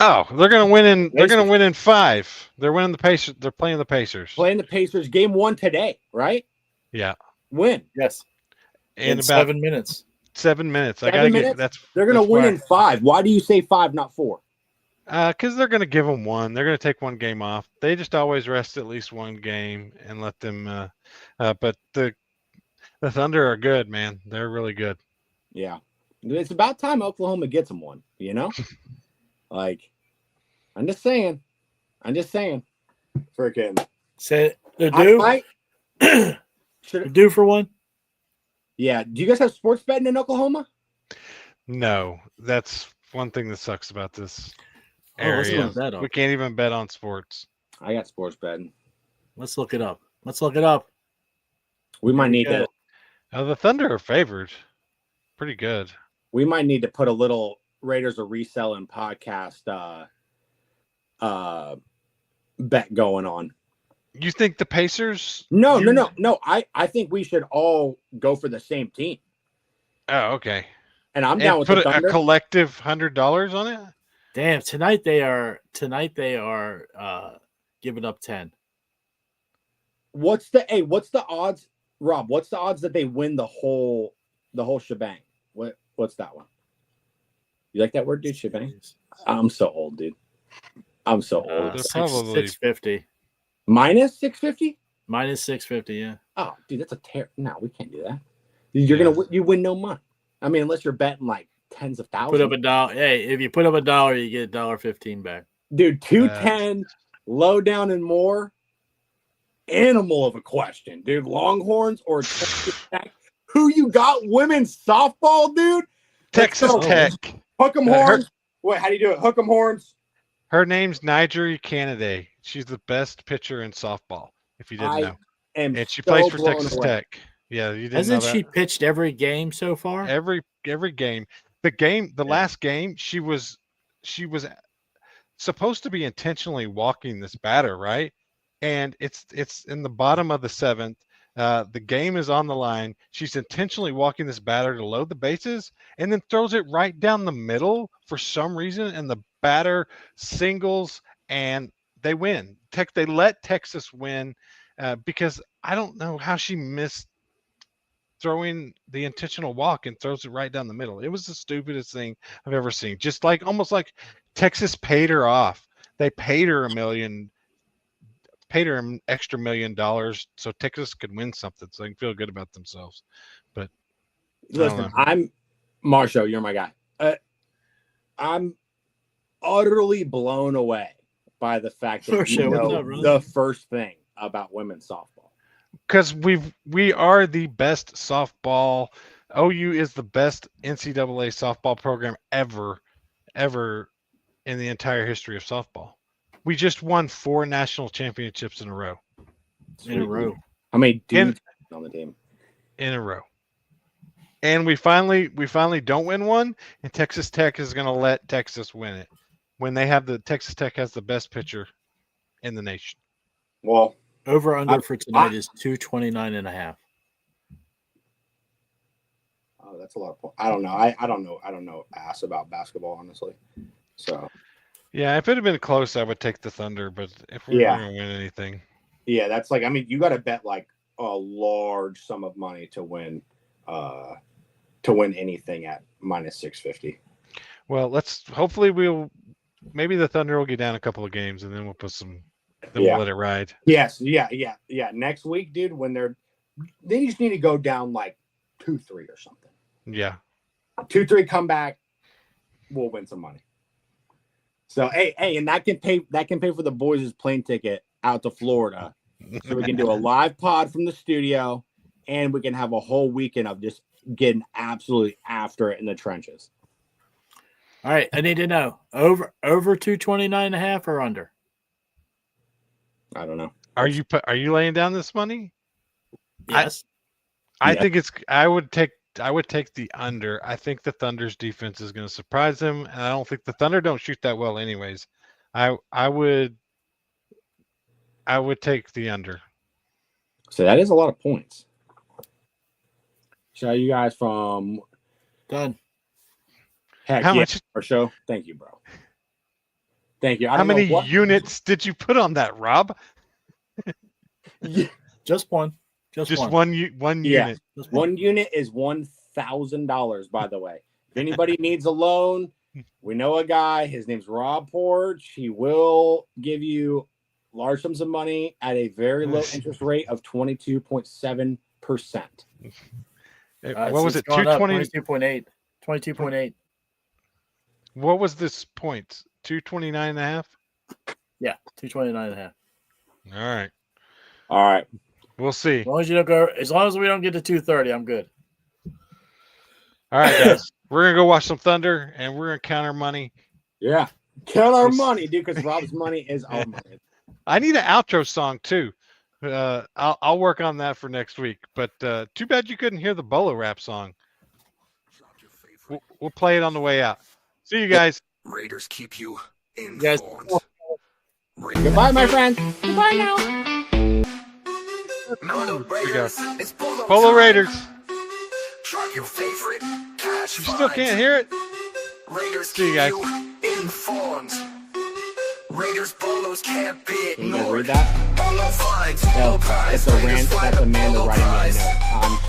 Oh, they're gonna win in 5. They're winning the Pacers. They're playing the Pacers. Playing the Pacers. Game 1 today, right? Yeah. Win. Yes. In about 7 minutes. 7 minutes. 7 minutes? They're gonna win in 5. Why do you say 5, not 4? Because they're gonna give them one. They're gonna take one game off. They just always rest at least one game and let them. But the Thunder are good, man. They're really good. Yeah, it's about time Oklahoma gets them one. You know, like I'm just saying. Freaking say they're due. They're due for one. Yeah. Do you guys have sports betting in Oklahoma? No, that's one thing that sucks about this area. We can't even bet on sports. I got sports betting. Let's look it up. We might need to. The Thunder are favored. Pretty good. We might need to put a little Raiders of Reselling podcast bet going on. You think the Pacers? No. I think we should all go for the same team. Oh, okay. And I'm down with put the Thunder. A collective $100 on it. Damn! Tonight they are giving up 10. What's the odds, Rob? What's the odds that they win the whole shebang? What's that one? You like that word, dude? Shebang? I'm so old, dude. I'm so old. Probably 650. Minus 650? Minus 650, yeah. Oh, dude, that's No, we can't do that. You win no money. I mean, unless you're betting like tens of thousands. Put up $1. Hey, if you put up $1, you get $1.15 back. Dude, 210, low down and more. Animal of a question, dude. Longhorns or Texas Tech? Who you got? Women's softball, dude. Texas Tech. Hook 'em horns. Wait, how do you do it? Hook 'em horns. Her name's Nigeri Canaday. She's the best pitcher in softball. If you didn't know, and she plays for Texas Tech. Yeah, you didn't. Hasn't she pitched every game so far? Every game. The last game, she was supposed to be intentionally walking this batter, right? And it's in the bottom of the 7th. The game is on the line. She's intentionally walking this batter to load the bases and then throws it right down the middle for some reason. And the batter singles and they win. They let Texas win because I don't know how she missed throwing the intentional walk and throws it right down the middle. It was the stupidest thing I've ever seen. Just like almost like Texas paid her off. They paid her an extra $1 million so Texas could win something so they can feel good about themselves. But listen, I'm Marshall, you're my guy. I'm utterly blown away by the fact For that you sure. What's know up, brother? the first thing about women's softball. Because we are the best softball. OU is the best NCAA softball program ever in the entire history of softball. We just won 4 national championships in a row. In a row. How many dudes on the team? In a row. And we finally don't win one, and Texas Tech is going to let Texas win it when they have Texas Tech has the best pitcher in the nation. Well, Over under for tonight is 229.5. oh, that's a lot of points. I don't know. I don't know ass about basketball, honestly. So Yeah, if it had been close, I would take the Thunder. But if we're going to win anything, yeah, that's like, I mean, you got to bet like a large sum of money to win anything at minus 650. well, hopefully maybe the Thunder will get down a couple of games, and then we'll we'll let it ride. Yes, yeah. Next week, dude, when they just need to go down like 2-3 or something. Yeah. 2-3 come back, we'll win some money. So hey, and that can pay for the boys' plane ticket out to Florida. So we can do a live pod from the studio, and we can have a whole weekend of just getting absolutely after it in the trenches. All right, I need to know over 229.5 or under. I don't know. Are you laying down this money? Yes. I think I would take the under. I think the Thunder's defense is going to surprise them, and I don't think the Thunder don't shoot that well anyways. I would take the under. So that is a lot of points. Show you guys from Done. heck How yeah, much? our show. Thank you, bro. Thank you. How many units did you put on that, Rob? Just one. Just one unit. Just One unit is $1,000, by the way. If anybody needs a loan, we know a guy. His name's Rob Porch. He will give you large sums of money at a very low interest rate of 22.7%. What was it? 22.8. 22.8. What was this point? 229.5? Yeah, 229.5. All right. We'll see. As long as we don't get to 230, I'm good. All right, guys. We're gonna go watch some Thunder, and we're gonna count our money. Yeah. Count our money, dude, because Rob's money is our money. I need an outro song too. I'll work on that for next week. But too bad you couldn't hear the Bolo rap song. We'll play it on the way out. See you guys. Raiders keep you Guys. informed. Goodbye, my friend. Goodbye now. It's Polo Raiders. Track your favorite cash You still can't hear it? Raiders See you guys. informed. Raiders polos can't be Can you guys ignored. read that? Polo flags, No, polo prize. it's a rant. That's Amanda writing me a note.